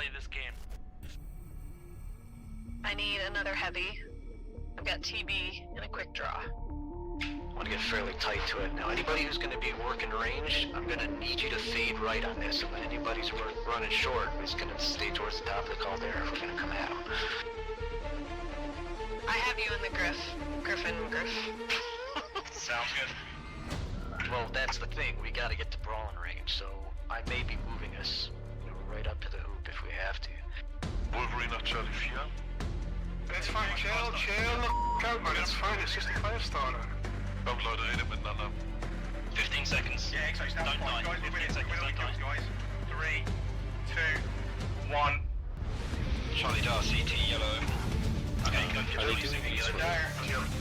play this game. I need another heavy. I've got TB and a quick draw. I want to get fairly tight to it. Now, anybody who's going to be working range, I'm going to need you to fade right on this. And when anybody's running short, it's going to stay towards the top of the caldera if we're going to come at them. I have you in the Griff. Griffin. Sounds good. Well, that's the thing. We got to get to brawling range, so I may be moving us right up to the hoop if we have to. Wolverine nach Charlie 4. It's fine, chill the out, man, it's fine, it's just a fire starter. Komm Leute, redet miteinander. 15 seconds. Yeah, exactly, that's fine, guys, 15 seconds, don't die. guys. 3, 2, 1. Charlie Dar, CT, yellow. Okay, good. Are they doing these There.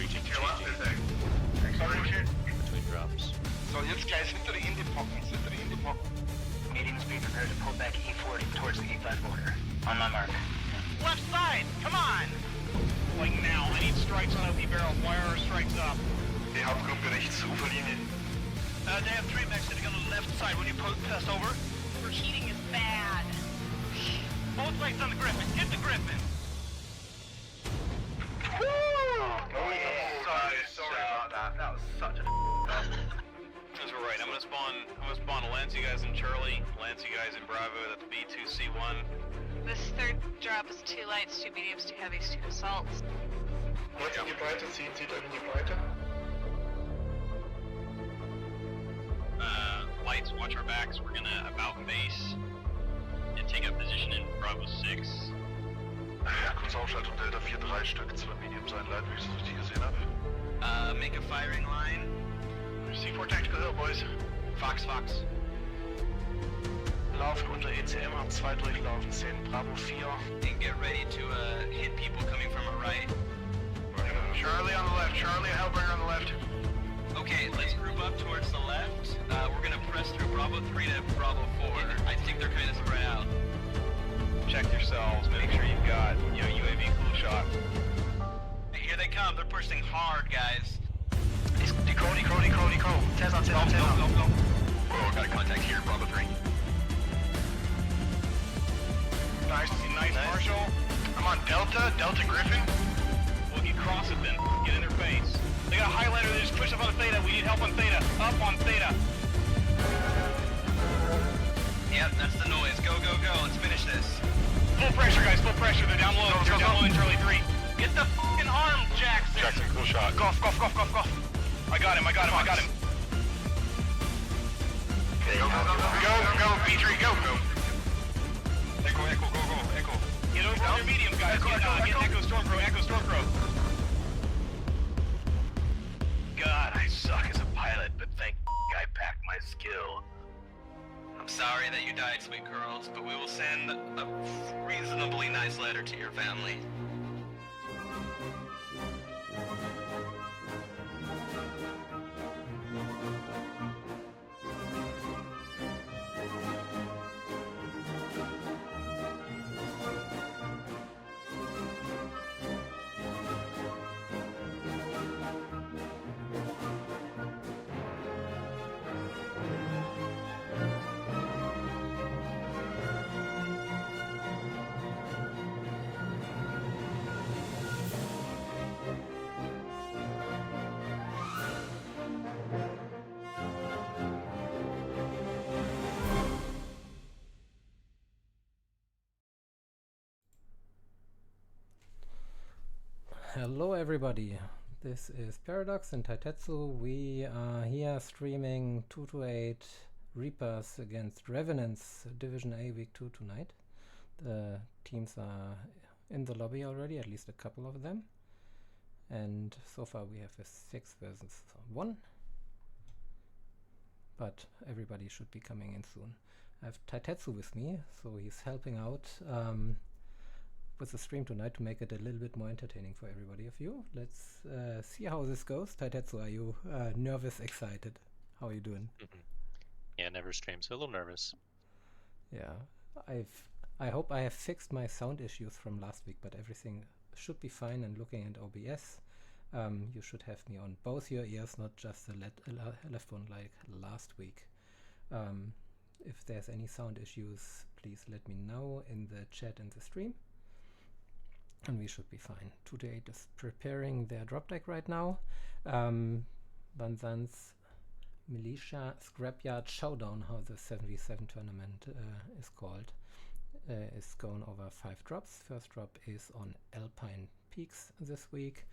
Reaching Acceleration. between drops. So jetzt guys, hinter the indie pocken. Mediums be prepared to pull back E40 towards the E5 border. On my mark. Left side, come on! Like now, I need strikes on OP barrel. Wire are strikes up. Die Hauptgruppe rechts, Uferlinie. They have 3 mechs sitting on the left side when you pass over. Overheating is bad. Both lights on the Griffin. Hit the Griffin. Woo! Sorry about that. That was such a That's right. I'm gonna spawn Lancey guys in Charlie, Lancey guys in Bravo. That's B2C1. This third drop is 2 lights, 2 mediums, 2 heavies, 2 assaults. Jetzt in die Breite, zieht euch in die Breite. Lights, watch our backs. We're gonna about base and take up position in Bravo 6. Ja, kurz Aufschaltung, Delta 4, 3 Stück, 2 Mediums, ein Light, wie ich es richtig gesehen habe. Make a firing line. C4 Tactical Hill, boys. Fox. Laufen unter ECM, hab 2 durchlaufen, 10, Bravo 4. And get ready to hit people coming from our right. Charlie on the left, Charlie, Hellbringer on the left. Okay, let's group up towards the left. We're gonna press through Bravo 3 to Bravo 4. I think they're kind of spread out. Check yourselves. Make sure you've got UAV cool shot. Here they come. They're pushing hard, guys. Decro. Tez on. Go. Oh, got a contact here, Bravo 3. Nice, Marshall. I'm on Delta Griffin. Well, if you cross it, then get in their face. They got a highlighter. They just pushed up on Theta. We need help on Theta. Up on Theta. Yep, that's the noise. Go. Let's finish this. Full pressure, guys. Full pressure. They're down low. They're down low in Charlie 3. Get the fucking arm, Jackson. Jackson, cool shot. Cough. I got him. Go, B3, go. Echo, go. Get over on your medium, guys. Get Echo Stormcrow. God, I suck as a pilot, but thank I packed my skill. I'm sorry that you died, sweet girls, but we will send a reasonably nice letter to your family. Hello everybody, this is Paradox and Taitetsu. We are here streaming 2-8 Reapers against Revenants, Division A Week 2 tonight. The teams are in the lobby already, at least a couple of them. And so far we have a 6 versus 1. But everybody should be coming in soon. I have Taitetsu with me, so he's helping out with the stream tonight to make it a little bit more entertaining for everybody of you. Let's see how this goes. Taitetsu, are you nervous, excited? How are you doing? Yeah, never stream, so a little nervous. Yeah, I hope I have fixed my sound issues from last week, but everything should be fine. And looking at OBS, you should have me on both your ears, not just the left one like last week. if there's any sound issues, please let me know in the chat and the stream. And we should be fine. 228 is preparing their drop deck right now. Banzan's Militia Scrapyard Showdown, how the 7v7 tournament is called, is going over 5 drops. First drop is on Alpine Peaks this week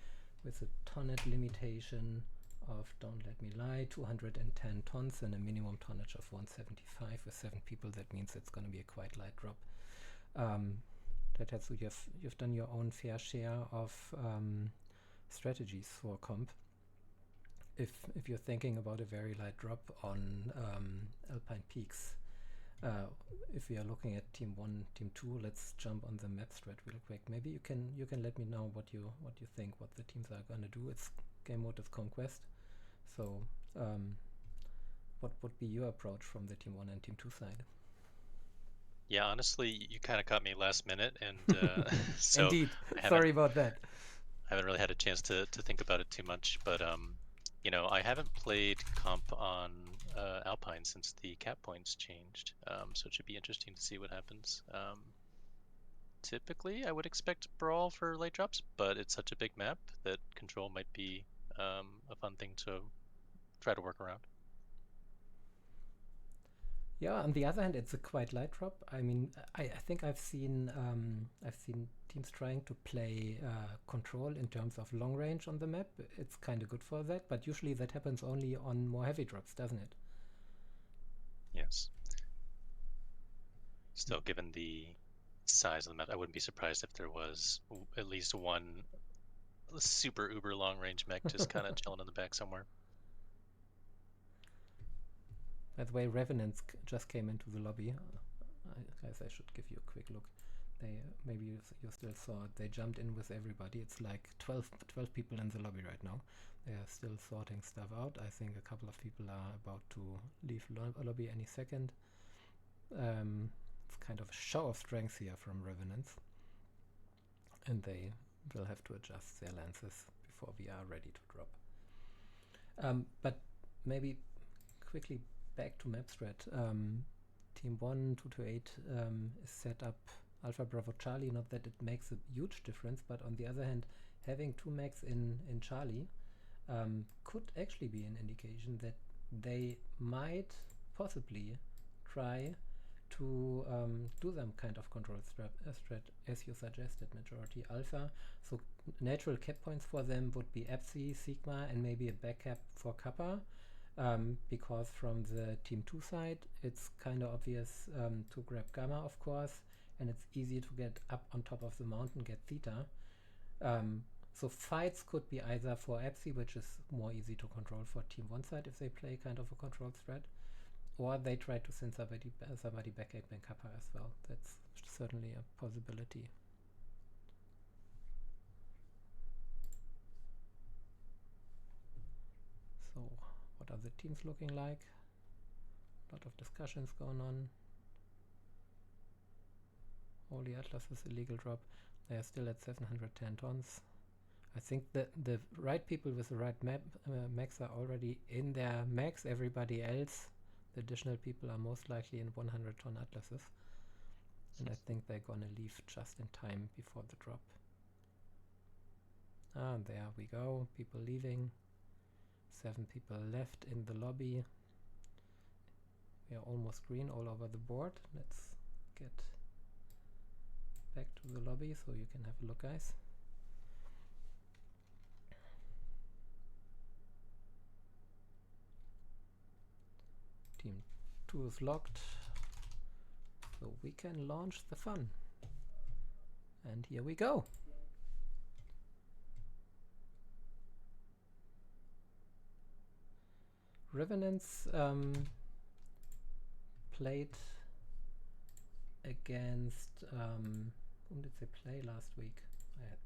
with a tonnage limitation of, don't let me lie, 210 tons and a minimum tonnage of 175 with 7 people. That means it's going to be a quite light drop. Tatetsu, you've done your own fair share of strategies for comp. If you're thinking about a very light drop on Alpine Peaks, if we are looking at Team 1, Team 2, let's jump on the map strat real quick. Maybe you can let me know what you think, what the teams are gonna do. It's game mode is Conquest, so what would be your approach from the Team 1 and Team 2 side? Yeah, honestly, you kind of caught me last minute, and so Indeed. Sorry about that. I haven't really had a chance to think about it too much, but you know, I haven't played comp on Alpine since the cap points changed, so it should be interesting to see what happens. Typically, I would expect Brawl for late drops, but it's such a big map that Control might be a fun thing to try to work around. Yeah, on the other hand, it's a quite light drop. I mean, I think I've seen teams trying to play Control in terms of long range on the map. It's kind of good for that, but usually that happens only on more heavy drops, doesn't it? Yes. Still, given the size of the map, I wouldn't be surprised if there was at least one super uber long range mech just kind of chilling in the back somewhere. By the way, Revenants just came into the lobby. Guys, I should give you a quick look. They maybe you still saw it. They jumped in with everybody. It's like 12 people in the lobby right now. They are still sorting stuff out. I think a couple of people are about to leave lobby any second. It's kind of a show of strength here from Revenants. And they will have to adjust their lances before we are ready to drop. But maybe quickly back to map strat. Team 1, 228 is set up Alpha Bravo Charlie. Not that it makes a huge difference, but on the other hand, having 2 mechs in Charlie could actually be an indication that they might possibly try to do some kind of control strat as you suggested, majority Alpha. So natural cap points for them would be Epsi, Sigma, and maybe a backup for Kappa. Because from the Team 2 side, it's kind of obvious to grab Gamma, of course, and it's easy to get up on top of the mountain, get Theta. So fights could be either for Epsi, which is more easy to control for Team 1 side if they play kind of a control strat, or they try to send somebody backup in Kappa as well. That's certainly a possibility. So what are the teams looking like? A lot of discussions going on. Holy Atlas is illegal drop. They are still at 710 tons. I think that the right people with the right mechs are already in their mechs. Everybody else, the additional people, are most likely in 100-ton Atlases. And I think they're gonna leave just in time before the drop. Ah, there we go. People leaving. 7 people left in the lobby. We are almost green all over the board. Let's get back to the lobby so you can have a look, guys. Team 2 is locked, so we can launch the fun. And here we go. Revenants played against whom did they play last week? Let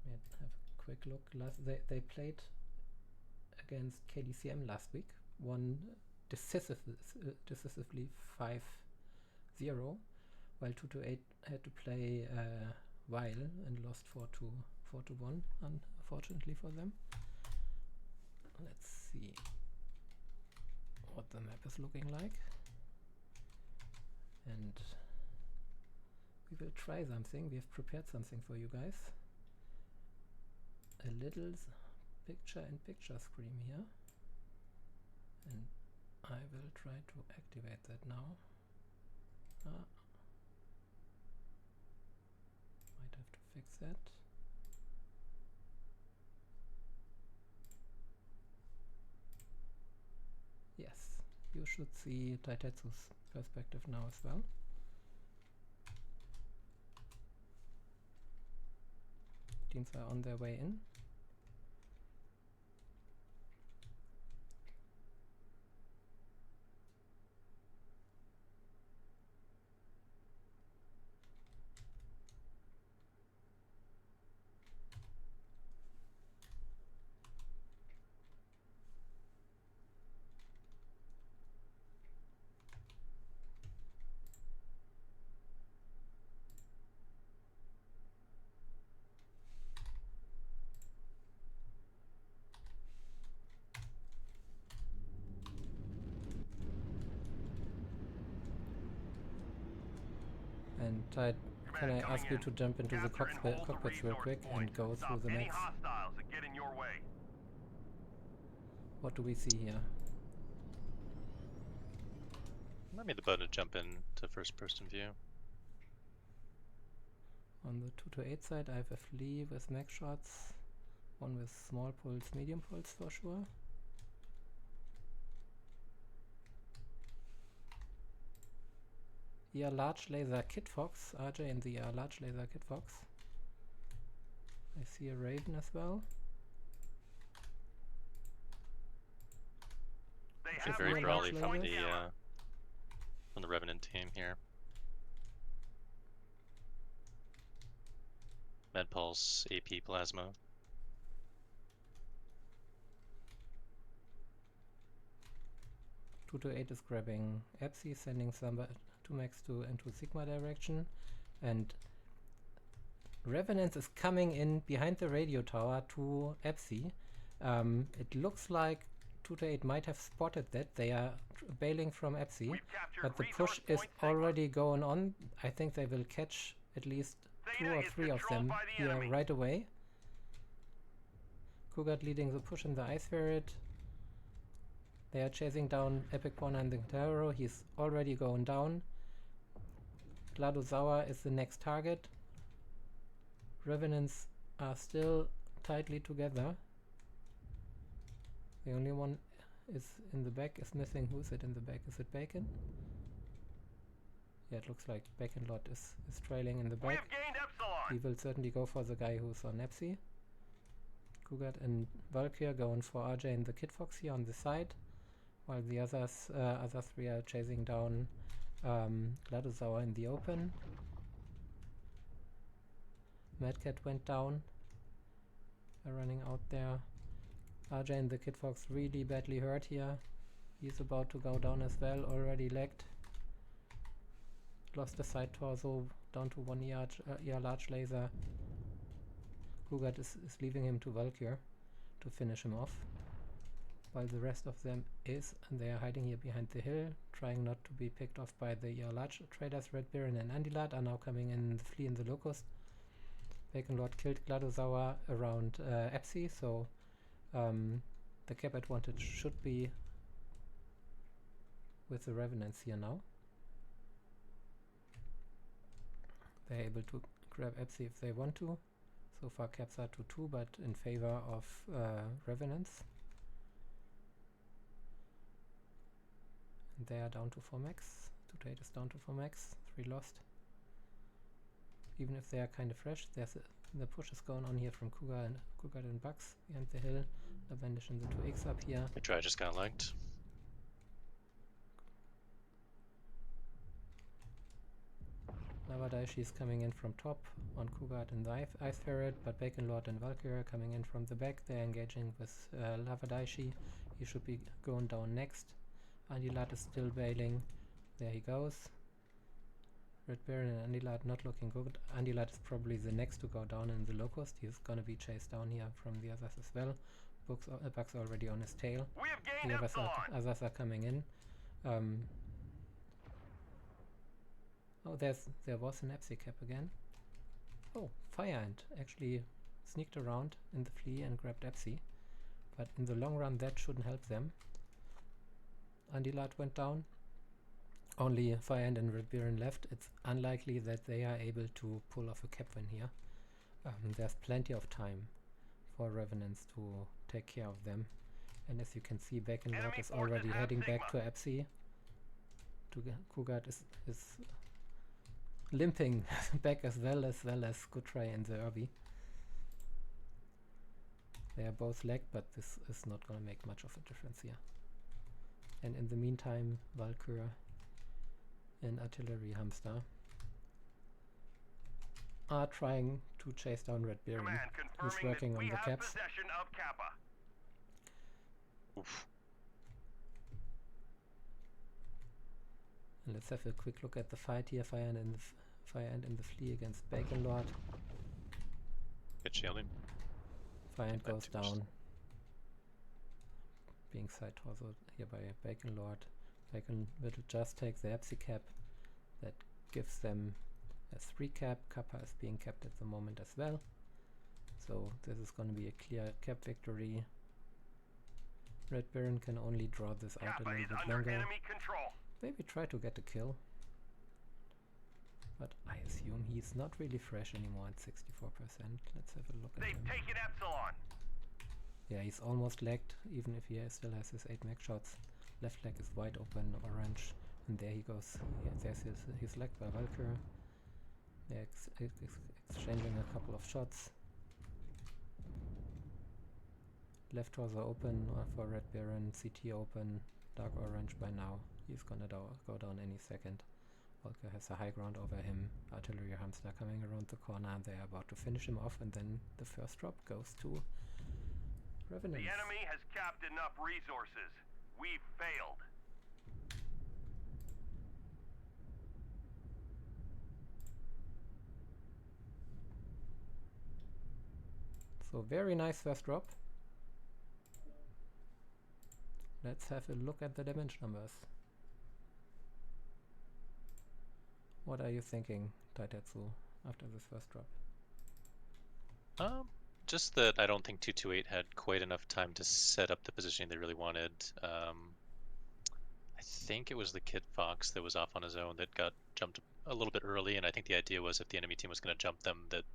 me have a quick look. They played against KDCM last week, won decisively 5-0, while 228 had to play Weil and lost 4-1, unfortunately for them. Let's see what the map is looking like. And we will try something. We have prepared something for you guys. A little picture-in-picture screen here. And I will try to activate that now. Might have to fix that. Yes, you should see Taitetsu's perspective now as well. Teams are on their way in. And can I ask you to jump into the cockpits real quick and go through the maps? Hostiles that get in your way. What do we see here? I made the button to jump in to first person view. On the 228 side I have a flea with mech shots, one with small pulse, medium pulse for sure. ER large laser Kit Fox, RJ in the large laser Kit Fox. I see a Raven as well. They It's have very real brawly large from lasers. the Revenant team here. Medpulse, AP Plasma. Two to 8 is grabbing Epsi, sending some 2 max into Sigma direction, and Revenants is coming in behind the radio tower to Epsi. It looks like 2 to 8 might have spotted that they are bailing from Epsi, but the push is already going on. I think they will catch at least 2 or 3 of them here right away. Kugat leading the push in the Ice Ferret. They are chasing down Epic Corner and the Terror. He's already going down. Gladozawa is the next target. Revenants are still tightly together. The only one is in the back is missing. Who is it in the back? Is it Bacon? Yeah, it looks like Bacon Lot is trailing in the back. He will certainly go for the guy who's on Epsi. Kugat and Valkyr going for RJ and the Kid Fox here on the side, while the other 3 are chasing down Gladozawa in the open. Madcat went down. They're running out there. RJ and the Kid Fox really badly hurt here. He's about to go down as well, already lagged. Lost the side torso, down to 1 ER large laser. Kugat is leaving him to Valkyr to finish him off, while the rest of them and they are hiding here behind the hill, trying not to be picked off by the large traders. Red Baron and Andilat are now coming in the Flea and the Locust. Bacon Lord killed Gladozawa around Epsi, so the cap advantage should be with the Revenants here now. They're able to grab Epsi if they want to. So far caps are 2-2, but in favor of Revenants. And they are down to 4 max. 2 to 8 is down to 4 max. 3 lost. Even if they are kind of fresh, the push is going on here from Kugat and Bugs behind the hill. Lavendish and the 2X up here. The try just got lagged. Lavadaishi is coming in from top on Kugat and the Ice Ferret, but Bacon Lord and Valkyrie are coming in from the back. They're engaging with Lavadaishi. He should be going down next. Andilat is still bailing. There he goes. Red Baron and Andilat not looking good. Andilat is probably the next to go down in the Locust. He's gonna be chased down here from the others as well. Bugs already on his tail. The others are coming in. Oh, there was an Epsi cap again. Oh, Fire Ant actually sneaked around in the flea and grabbed Epsi. But in the long run that shouldn't help them. Andilard went down. Only Fire Ant and Red Baron left. It's unlikely that they are able to pull off a cap win here. There's plenty of time for Revenants to take care of them. And as you can see, Baconlord is already heading back to Epsi. Kugart is limping back as well as Good Try and the Irby. They are both lagged, but this is not gonna make much of a difference here. And in the meantime, Valkyr and Artillery Hamster are trying to chase down Red Baron, who's working on the caps. Oof. And let's have a quick look at the fight here. Fire Ant and the Flea against Baconlord. Good shielding. Fire Ant goes down, being side torso here by Baconlord. Bacon will just take the Epsi cap. That gives them a 3 cap. Kappa is being capped at the moment as well. So this is going to be a clear cap victory. Red Baron can only draw this out a little bit longer. Maybe try to get a kill. But I assume he's not really fresh anymore at 64%. Let's have a look at him. taken Epsilon. Yeah, he's almost lagged, even if he still has his 8 mech shots. Left leg is wide open, orange. And there he goes. Yeah, there's his leg by Valkyr. They're exchanging a couple of shots. Left torso open for Red Baron, CT open, dark orange by now. He's gonna go down any second. Valkyr has a high ground over him. Artillery Hamster coming around the corner. They're about to finish him off, and then the first drop goes to Revenants. The enemy has capped enough resources. We've failed. So very nice first drop. Let's have a look at the damage numbers. What are you thinking, Taitetsu, after this first drop? Just that I don't think 228 had quite enough time to set up the positioning they really wanted. I think it was the Kid Fox that was off on his own that got jumped a little bit early, and I think the idea was if the enemy team was going to jump them, that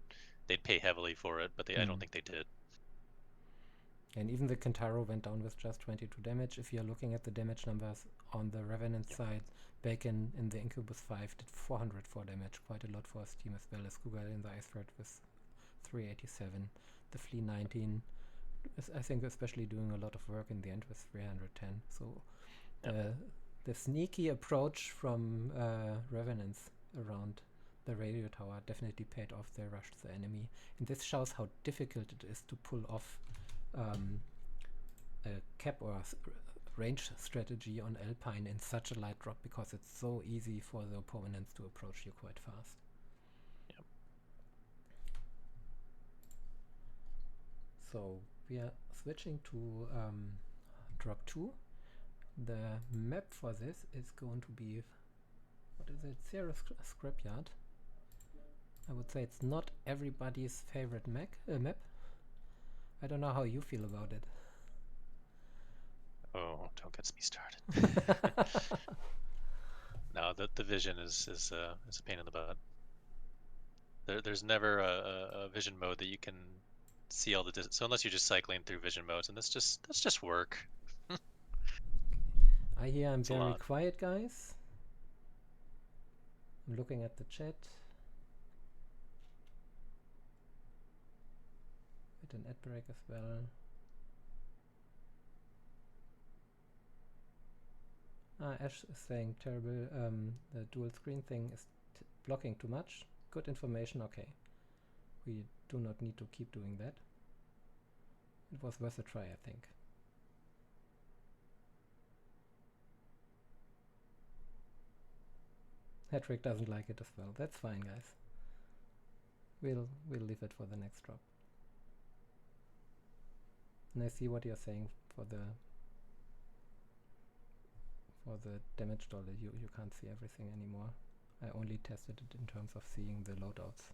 they'd pay heavily for it, but I don't think they did. And even the Kentaro went down with just 22 damage. If you're looking at the damage numbers on the Revenant side, Bacon in the Incubus 5 did 404 damage, quite a lot for his team, as well as Cougar in the Ice Threat with 387. The Flea 19 is, I think, especially doing a lot of work in the end with 310. So the sneaky approach from Revenants around the radio tower definitely paid off. They rushed the enemy, and this shows how difficult it is to pull off a cap or range strategy on Alpine in such a light drop, because it's so easy for the opponents to approach you quite fast. Yep. So we are switching to drop 2. The map for this is going to be, what is it, Sierra Scrapyard. I would say it's not everybody's favorite map. I don't know how you feel about it. Oh, don't get me started. No, the vision is a pain in the butt. There's never a vision mode that you can see all the distance. So unless you're just cycling through vision modes, and that's just work. I hear I'm It's a very lot. quiet, guys. I'm looking at the chat. With an ad break as well. Ash is saying terrible. The dual screen thing is blocking too much. Good information. Okay, we do not need to keep doing that. It was worth a try, I think. Hedrick doesn't like it as well. That's fine, guys. We'll leave it for the next drop. And I see what you're saying for the damage dollar. You can't see everything anymore I only tested it in terms of seeing the loadouts.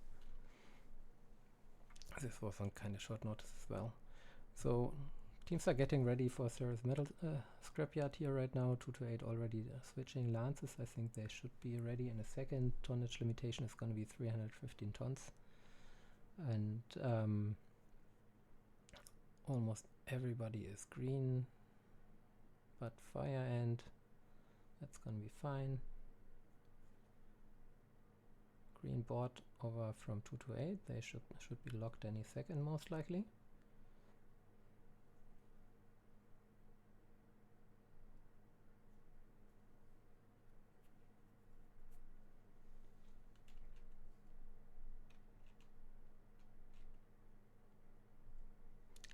This was on kind of short notice as well. So teams are getting ready for Sarah's metal scrapyard here right now. 228 already switching lances. I think they should be ready in a second. Tonnage limitation is going to be 315 tons. And almost everybody is green. But fire end, that's going to be fine. Green board over from 228. They should be locked any second most likely.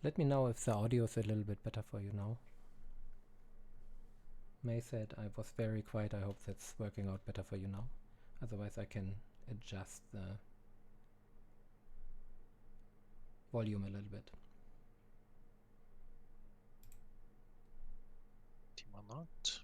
Let me know if the audio is a little bit better for you now. May said I was very quiet. I hope that's working out better for you now. Otherwise I can adjust the volume a little bit. Team unlocked.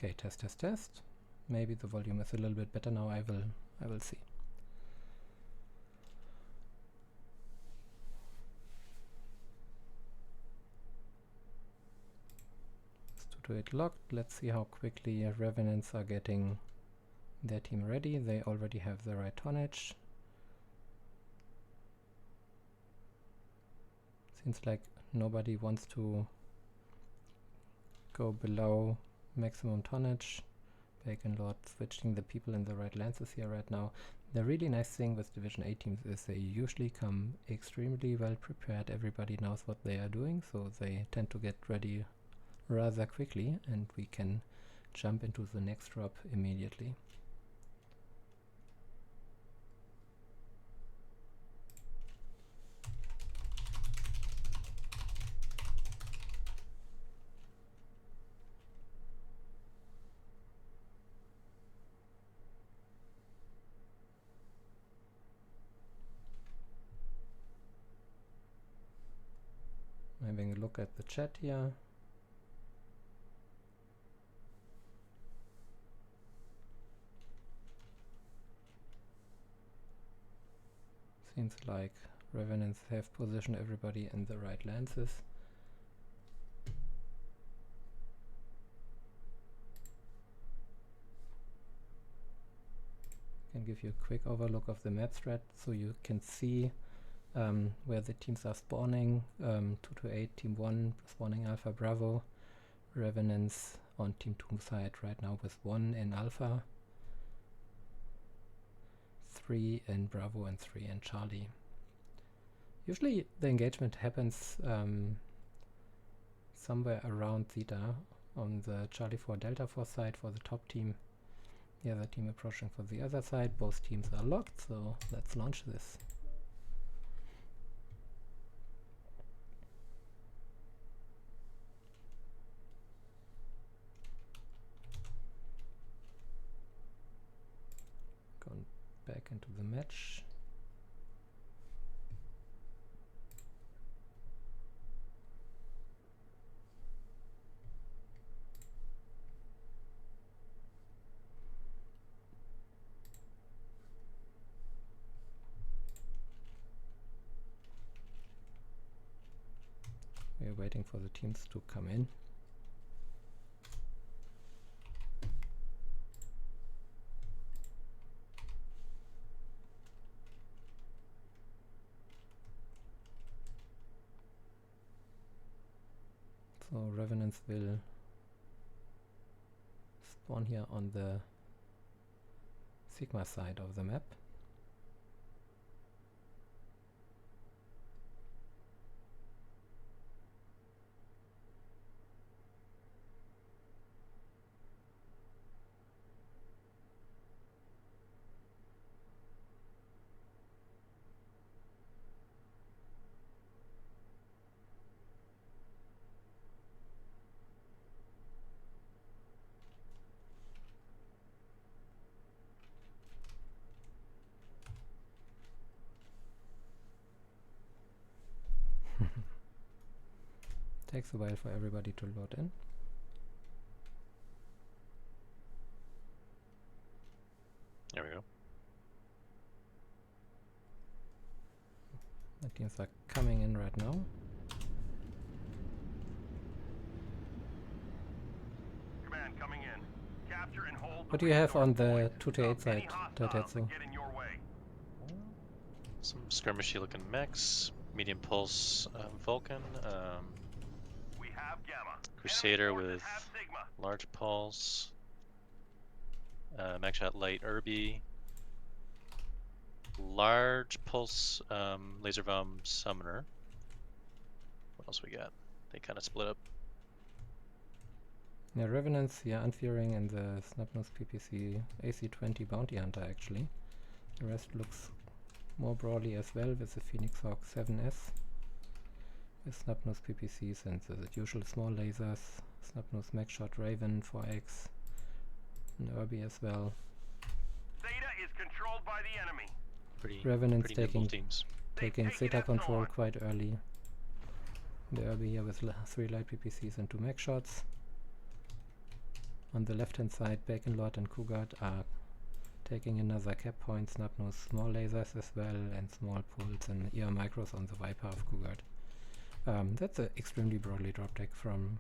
Okay, test. Maybe the volume is a little bit better now. I will see. To it locked. Let's see how quickly Revenants are getting their team ready. They already have the right tonnage. Seems like nobody wants to go below maximum tonnage. Bacon Lord switching the people in the right lances here right now. The really nice thing with Division 8 teams is they usually come extremely well prepared. Everybody knows what they are doing, so they tend to get ready rather quickly, and we can jump into the next drop immediately. Having a look at the chat here. Seems like Revenants have positioned everybody in the right lances. Can give you a quick overlook of the map strat so you can see where the teams are spawning. 228 Team 1 spawning Alpha Bravo. Revenants on Team 2 side right now with 1 in Alpha, 3 in Bravo and 3 in Charlie. Usually the engagement happens somewhere around Theta on the Charlie 4 Delta 4 side for the top team. The other team approaching for the other side. Both teams are locked, so let's launch this. Going back into the match. We're waiting for the teams to come in. So Revenants will spawn here on the Sigma side of the map. Takes a while for everybody to load in. There we go. The teams are coming in right now. Command coming in. Capture and hold. What do you have on the 2-8 side, Taitetsu? Some skirmishy looking mechs, medium pulse Vulcan, We have Gamma. Crusader Enemy forces with have Sigma. large pulse, mech shot light Irby, large pulse laser vom summoner. What else we got? They kind of split up. Yeah, Revenants here, Unfearing and the Snubnose PPC AC-20 Bounty Hunter actually. The rest looks more broadly as well with the Phoenix Hawk 7S. With Snubnose PPCs and the usual small lasers, Snubnose Mech Shot Raven 4X, and Irby as well. Theta is controlled by the enemy. Revenants Pretty nimble taking teams. Theta control quite early. The Irby here with 3 light PPCs and 2 mech shots. On the left hand side, Bacon Lord and Cougar are taking another cap point, Snubnose small lasers as well, and small pulls and ER micros on the Viper of Cougar. That's an extremely broadly drop deck from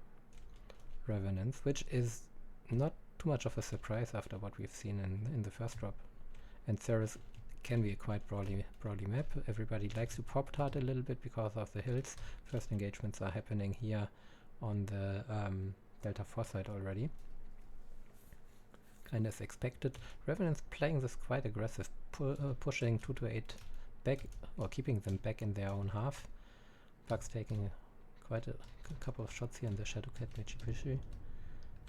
Revenants, which is not too much of a surprise after what we've seen in the first drop. And Ceres can be a quite broadly map. Everybody likes to pop tart a little bit because of the hills. First engagements are happening here on the Delta 4 side already. And as expected, Revenants playing this quite aggressive, pushing 2-8 back, or keeping them back in their own half. Bugs taking quite a couple of shots here in the Shadowcat Mitsubishi.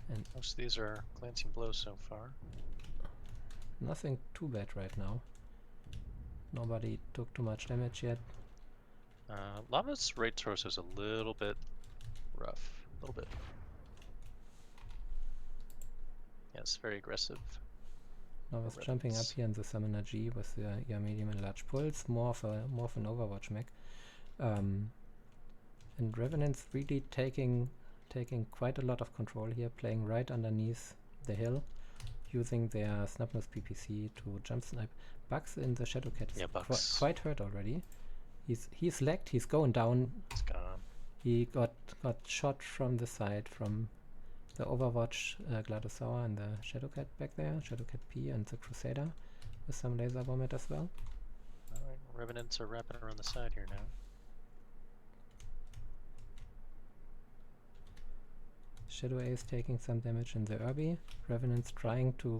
And Most of these are glancing blows so far. nothing too bad right now. Nobody took too much damage yet. Lava's right torso is a little bit rough. A little bit. Yeah, it's very aggressive. I was jumping up here in the Summoner G with the medium and large pulse, more of an Overwatch mech. And Revenants really taking quite a lot of control here, playing right underneath the hill, using their Snubnose PPC to jump snipe. Bugs in the Shadowcat is quite hurt already. He's lagged, he's going down. It's gone. He got shot from the side from the Overwatch Gladosaur and the Shadowcat back there, Shadowcat P and the Crusader with some laser vomit as well. Alright, Revenants are wrapping around the side here now. Shadow A is taking some damage in the Irby. Revenants trying to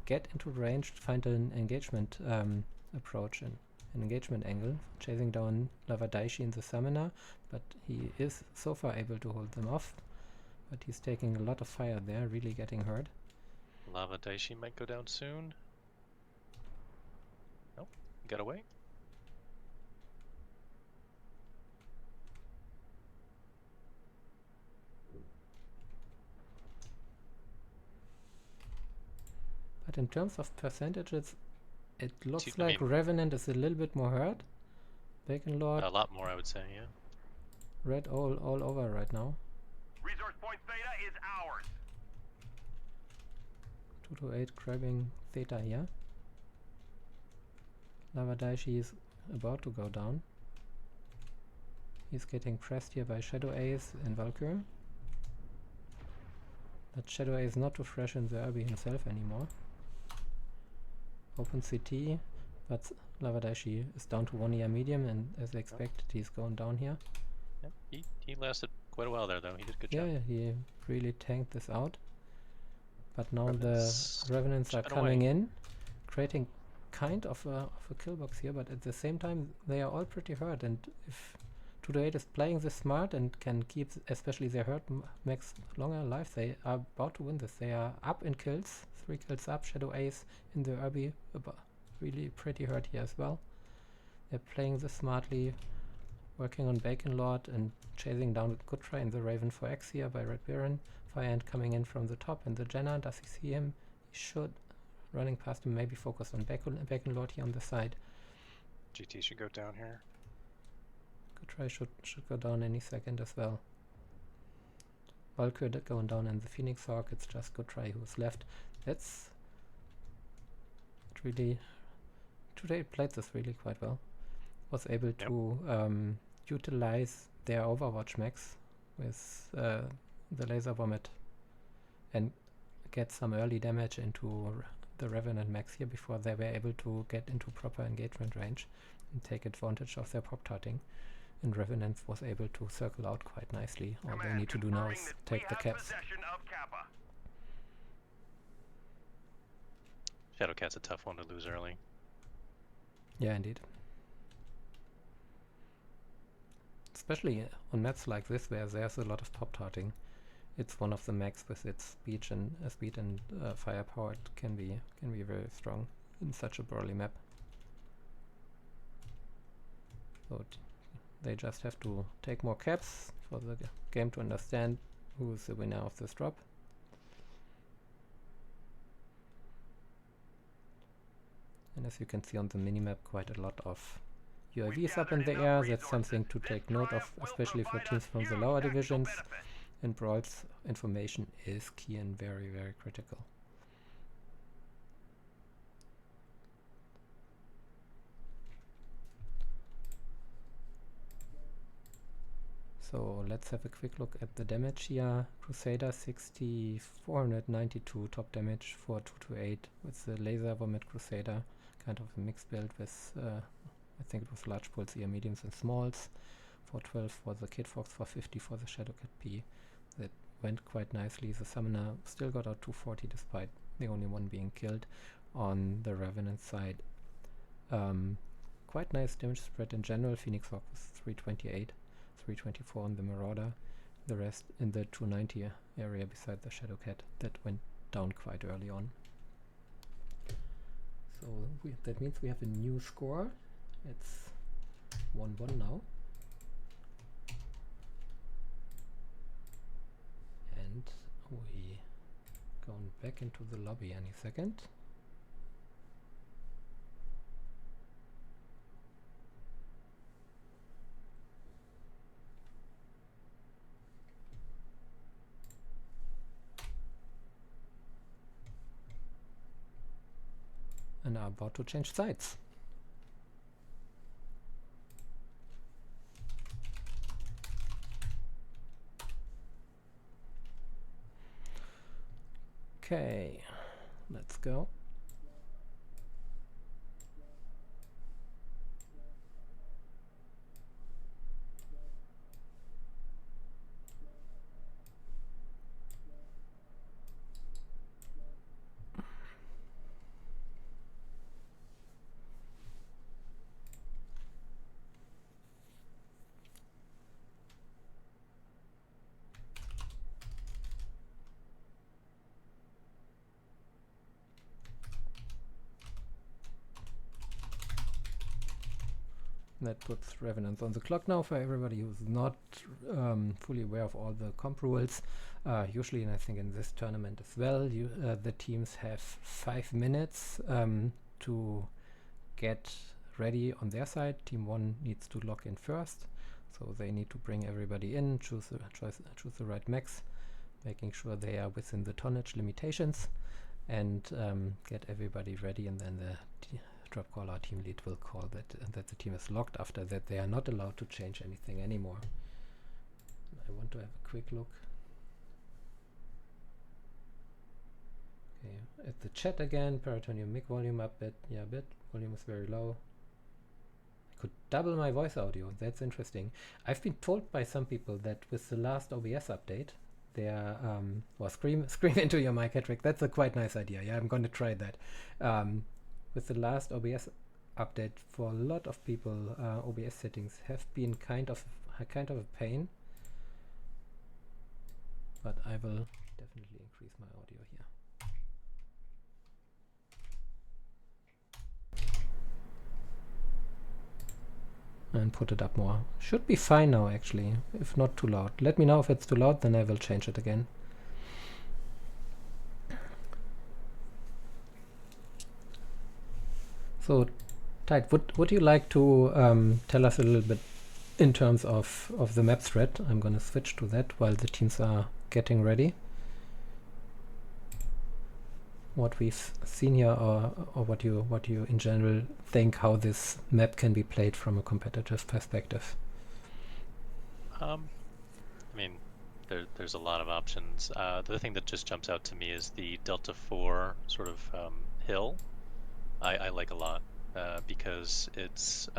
get into range to find an engagement approach and an engagement angle, chasing down Lavadaishi in the Summoner, but he is so far able to hold them off. But he's taking a lot of fire there, really getting hurt. Lava Daishi might go down soon. Nope, he got away. But in terms of percentages, it looks I like mean, Revenant is a little bit more hurt. Bacon Lord, a lot more, I would say, yeah. red all over right now. Resource point Theta is ours. 2-8 grabbing Theta here. Lavadaishi is about to go down. He's getting pressed here by Shadow Ace and Valkyr. But Shadow Ace is not too fresh in the Irby himself anymore. Open CT, but Lavadaishi is down to 1 ER medium, and as expected he's going down here. Yep, he lasted quite a while there though, he did a good job. Yeah, he really tanked this out. But now Revenants the Revenants are chatting coming away. in, creating kind of a kill box here, but at the same time they are all pretty hurt, and if 2-8 is playing this smart and can keep especially their hurt mechs longer alive, they are about to win this. They are up in kills, 3 kills up, Shadow Ace in the Irby, really pretty hurt here as well. They're playing this smartly, working on Bacon Lord and chasing down a good try in the Raven 4X here by Red Baron. Firehand coming in from the top, and the Jenna, does he see him? He should. Running past him, maybe focus on Bacon Lord here on the side. GT should go down here. Good try, should go down any second as well. Valkyrie going down in the Phoenix Hawk. It's just go try who's left. That's really... Today played this really quite well. Was able to utilize their Overwatch mechs with the laser vomit and get some early damage into the Revenant mechs here before they were able to get into proper engagement range and take advantage of their pop-tarting. And Revenant was able to circle out quite nicely. All they need to do now is take the caps. Shadowcat's a tough one to lose early. Yeah, indeed. Especially on maps like this where there's a lot of pop-tarting. It's one of the mechs with its speed and firepower. It can be very strong in such a burly map. So they just have to take more caps for the game to understand who is the winner of this drop. And as you can see on the minimap, quite a lot of UAVs up in the air. That's something to take note of, especially for teams from the lower divisions. And Brawl's information is key and very, very critical. So let's have a quick look at the damage here. Crusader 492 top damage for 228 with the laser vomit Crusader. Kind of a mixed build with, I think it was large pulse ear mediums and smalls. 412 for the Kid Fox, 450 for the Shadowcat P. That went quite nicely. The Summoner still got out 240 despite the only one being killed. On the Revenant side, quite nice damage spread in general. Phoenix Hawk was 328, 324 on the Marauder. The rest in the 290 area beside the Shadowcat. That went down quite early on. So that means we have a new score. It's 1-1 now. And we going back into the lobby any second. And are about to change sides. Okay, let's go. That puts Revenants on the clock now for everybody who's not fully aware of all the comp rules. Usually, and I think in this tournament as well, the teams have 5 minutes to get ready on their side. Team 1 needs to lock in first, so they need to bring everybody in, choose the right mechs, making sure they are within the tonnage limitations, and get everybody ready, and then the drop call, our team lead will call that the team is locked. After that, they are not allowed to change anything anymore. I want to have a quick look. Okay, at the chat again. Peritoneum mic volume up bit. Yeah, bit. Volume is very low. I could double my voice audio. That's interesting. I've been told by some people that with the last OBS update, there well, scream into your mic, Hedrick. That's a quite nice idea. Yeah, I'm going to try that. With the last OBS update, for a lot of people, OBS settings have been kind of a pain. But I will definitely increase my audio here. And put it up more. Should be fine now, actually, if not too loud. Let me know if it's too loud, then I will change it again. So, Tide, would you like to tell us a little bit in terms of the map thread? I'm going to switch to that while the teams are getting ready. What we've seen here, or what you in general think how this map can be played from a competitive perspective. I mean, there's a lot of options. The thing that just jumps out to me is the Delta 4 sort of hill. I like a lot because it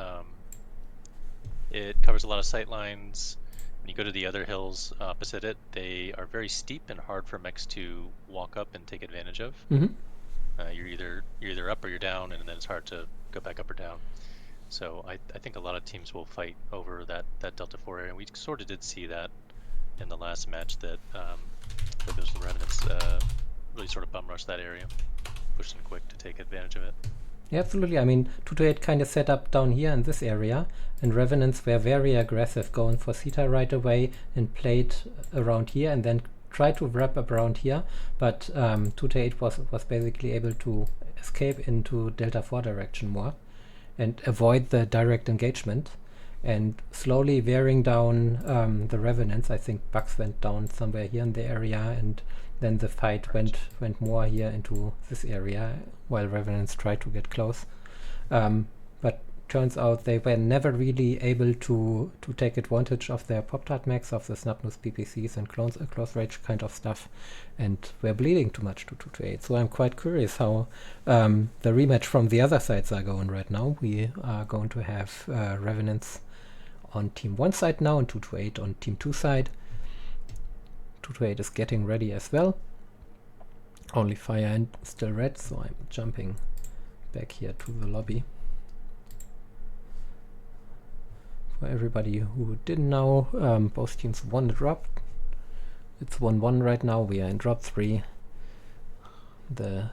covers a lot of sight lines. When you go to the other hills opposite it, they are very steep and hard for mechs to walk up and take advantage of. You're either up or you're down, and then it's hard to go back up or down. So I think a lot of teams will fight over that Delta 4 area, and we sort of did see that in the last match that those Revenants really sort of bum rushed that area, pushed in quick to take advantage of it. Yeah, absolutely. I mean, 228 kind of set up down here in this area, and Revenants were very aggressive, going for Theta right away and played around here, and then tried to wrap up around here. But 228 was basically able to escape into Delta 4 direction more and avoid the direct engagement, and slowly wearing down the Revenants. I think Bugs went down somewhere here in the area, and then the fight went more here into this area while Revenants tried to get close. But turns out they were never really able to take advantage of their Pop-Tart mechs, of the Snubnose PPCs and close range kind of stuff, and were bleeding too much to 228. So I'm quite curious how the rematch from the other sides are going right now. We are going to have Revenants on Team 1 side now, and 228 on Team 2 side. 228 is getting ready as well. Only fire and still red, so I'm jumping back here to the lobby. For everybody who didn't know, both teams won the drop. It's 1-1 right now. We are in drop 3. The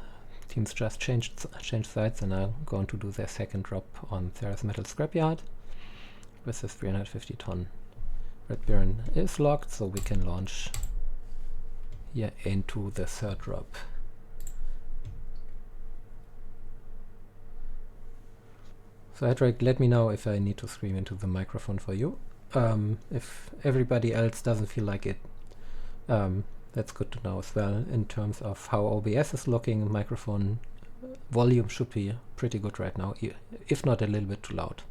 teams just changed sides and are going to do their second drop on Thera's Metal Scrapyard with this 350-ton Red Baron is locked, so we can launch here into the third drop. So Hedrick, let me know if I need to scream into the microphone for you. If everybody else doesn't feel like it, that's good to know as well. In terms of how OBS is looking, microphone volume should be pretty good right now, if not a little bit too loud.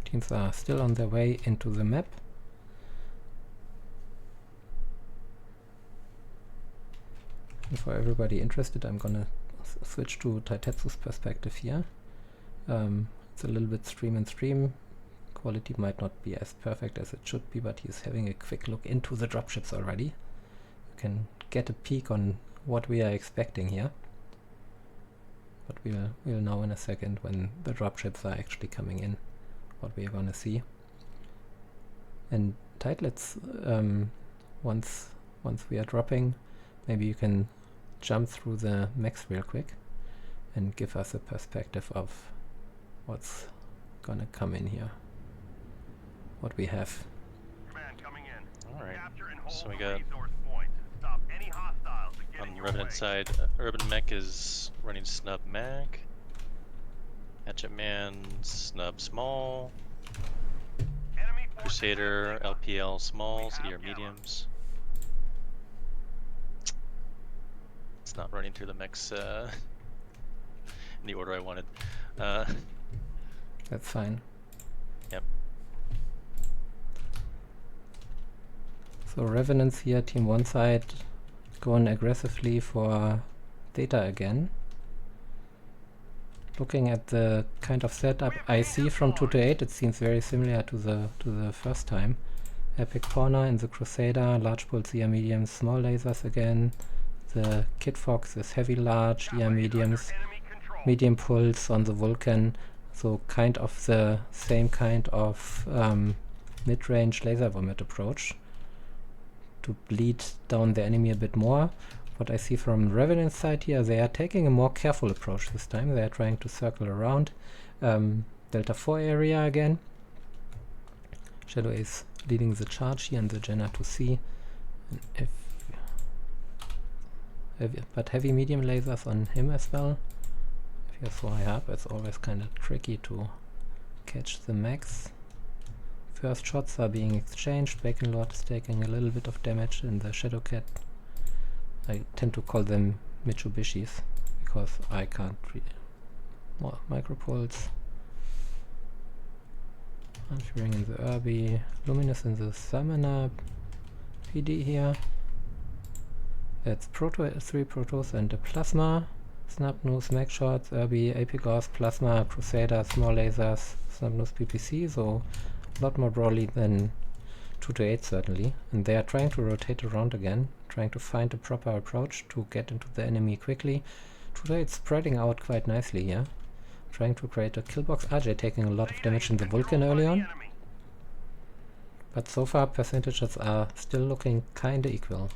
Teams are still on their way into the map. And for everybody interested, I'm gonna switch to Taitetsu's perspective here. It's a little bit stream and stream. Quality might not be as perfect as it should be, but he's having a quick look into the dropships already. You can get a peek on what we are expecting here. But we'll know in a second when the dropships are actually coming in what we are going to see. And Tide, let's once we are dropping, maybe you can jump through the mechs real quick and give us a perspective of what's gonna come in here, what we have. Alright, so we got on the Revenant side, Urban Mech is running Snub Mag, Hatchet Man, Snub Small, Crusader, LPL Smalls, ER Mediums. It's not running through the mechs in the order I wanted. That's fine. Yep. So Revenants here, team 1 side, going aggressively for data again. Looking at the kind of setup I see from 2 to 8, it seems very similar to the first time. Epic Corner in the Crusader, large pulse ER mediums, small lasers again. The Kid Fox is heavy large, ER mediums, medium pulse on the Vulcan. So kind of the same kind of mid-range laser vomit approach to bleed down the enemy a bit more. What I see from Revenant's side here, they are taking a more careful approach this time. They are trying to circle around Delta 4 area again. Shadow is leading the charge here and the Jenna to C. But heavy medium lasers on him as well. If you're so high up, it's always kind of tricky to catch the max. First shots are being exchanged. Bacon Lord is taking a little bit of damage in the Shadow Cat. I tend to call them Mitsubishis because I can't read more micropulse. Answering in the Irby, Luminous in the Summoner PD here. That's three Protos and a Plasma. Snubnose, Mag Shots, Irby, Apigos, Plasma, Crusader, Small Lasers, Snubnose PPC, so a lot more broadly than 228 certainly. And they are trying to rotate around again, trying to find a proper approach to get into the enemy quickly. 228 spreading out quite nicely here. Trying to create a kill box. RJ taking a lot of damage in the Vulcan early on. But so far percentages are still looking kinda equal.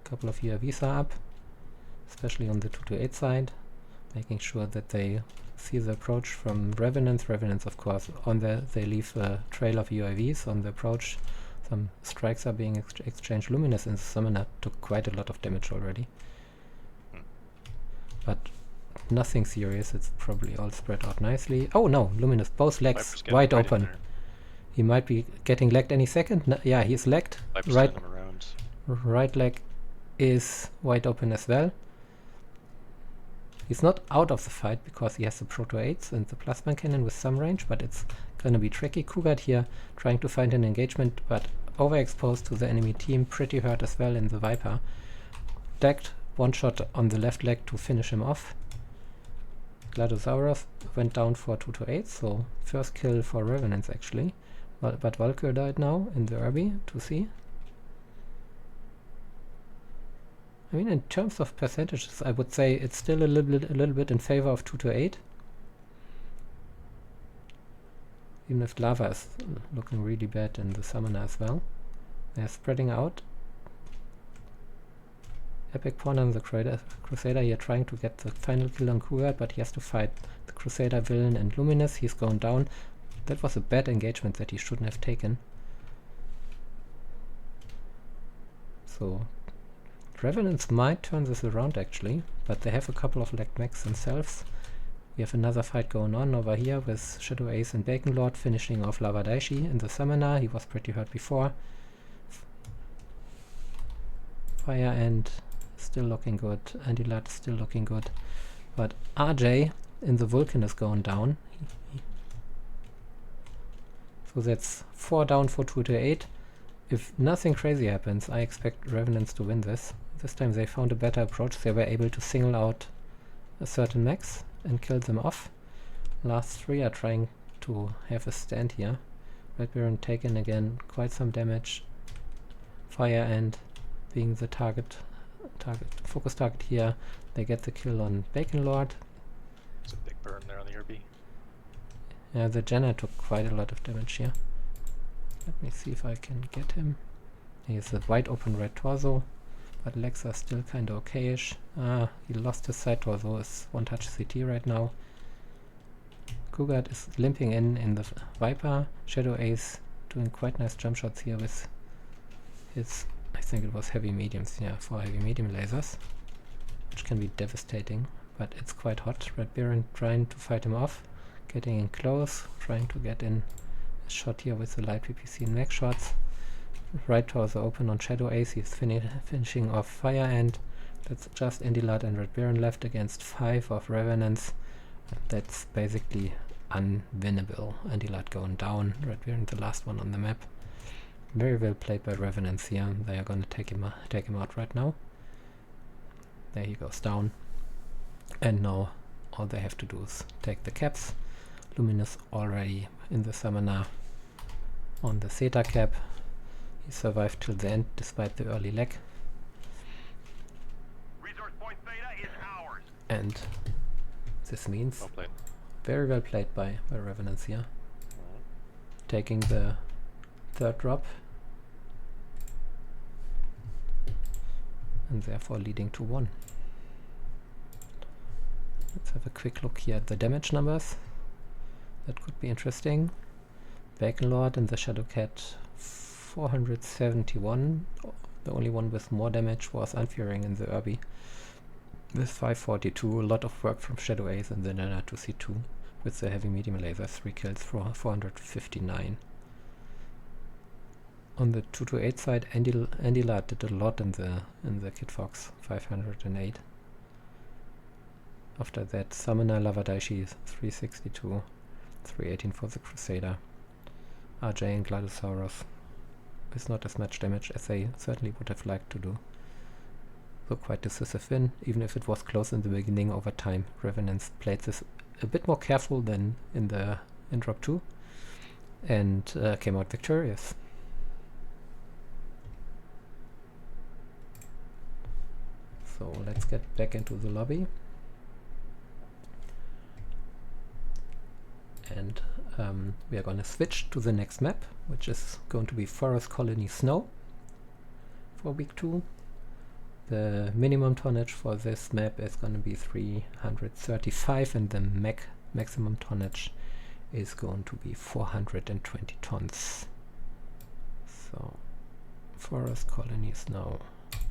Couple of UAVs are up, especially on the 228 side, making sure that they see the approach from Revenants. Revenants, of course, on they leave a trail of UAVs on the approach. Some strikes are being exchanged. Luminous in the Summoner took quite a lot of damage already. But nothing serious, it's probably all spread out nicely. Oh no, Luminous, both legs wide open. He might be getting legged any second. No, yeah, he's legged. Right leg is wide open as well. He's not out of the fight because he has the Proto 8s and the Plasma Cannon with some range, but it's gonna be tricky. Cougar here trying to find an engagement, but overexposed to the enemy team, pretty hurt as well in the Viper. Decked, one shot on the left leg to finish him off. Gladosaurus went down for 228, so first kill for Revenants actually. But Valkyr died now in the Irby to see. I mean, in terms of percentages, I would say it's still a little bit in favor of 228. Even if Lava is looking really bad in the Summoner as well. They're spreading out. Epic Pawn on the Crusader here trying to get the final kill on Cougar, but he has to fight the Crusader villain and Luminous. He's going down. That was a bad engagement that he shouldn't have taken. So Revenants might turn this around actually, but they have a couple of legged mechs themselves. We have another fight going on over here with Shadow Ace and Bacon Lord finishing off Lava Daishi in the Summoner. He was pretty hurt before. Fire End still looking good. Antilat still looking good. But RJ in the Vulcan is going down. So that's 4 down for 228. If nothing crazy happens, I expect Revenants to win this. This time they found a better approach. They were able to single out a certain max and kill them off. Last 3 are trying to have a stand here. Red Baron taken again quite some damage. Fire End being the focus target here. They get the kill on Bacon Lord. There's a big burn there on the RB. Yeah, the Jenna took quite a lot of damage here. Let me see if I can get him. He has a wide open red torso, but legs are still kinda okayish. He lost his side torso, is one touch CT right now. Cougar is limping in the Viper. Shadow Ace doing quite nice jump shots here with his, I think it was heavy mediums, yeah, 4 heavy medium lasers, which can be devastating, but it's quite hot. Red Baron trying to fight him off, getting in close, trying to get in a shot here with the light PPC and mech shots. Right torso open on Shadow Ace, he's finishing off Fire End. That's just Indilat and Red Baron left against 5 of Revenants. That's basically unwinnable. Indilat going down, Red Baron the last one on the map. Very well played by Revenants here. They are gonna take him out right now. There he goes down. And now all they have to do is take the caps. Luminous already in the Summoner on the Theta cap. He survived till the end despite the early lag. And this means Very well played by Revenants here. Taking the third drop. And therefore leading to 1. Let's have a quick look here at the damage numbers. That could be interesting. Bacon Lord and the Shadow Cat 471. The only one with more damage was Unfearing in the Urbi with 542. A lot of work from Shadow Ace and then Nana to C2 with the heavy medium laser. 3 kills for 459. On the 228 side, Andy Lard did a lot in the Kid Fox, 508. After that, Summoner Lavadaishi 362, 318 for the Crusader. RJ and Gladosaurus with not as much damage as they certainly would have liked to do. So quite decisive win, even if it was close in the beginning. Over time, Revenants played this a bit more careful than in drop 2 and came out victorious. So let's get back into the lobby. And we are going to switch to the next map, which is going to be Forest Colony Snow for week 2. The minimum tonnage for this map is going to be 335 and the maximum tonnage is going to be 420 tons. So Forest Colony Snow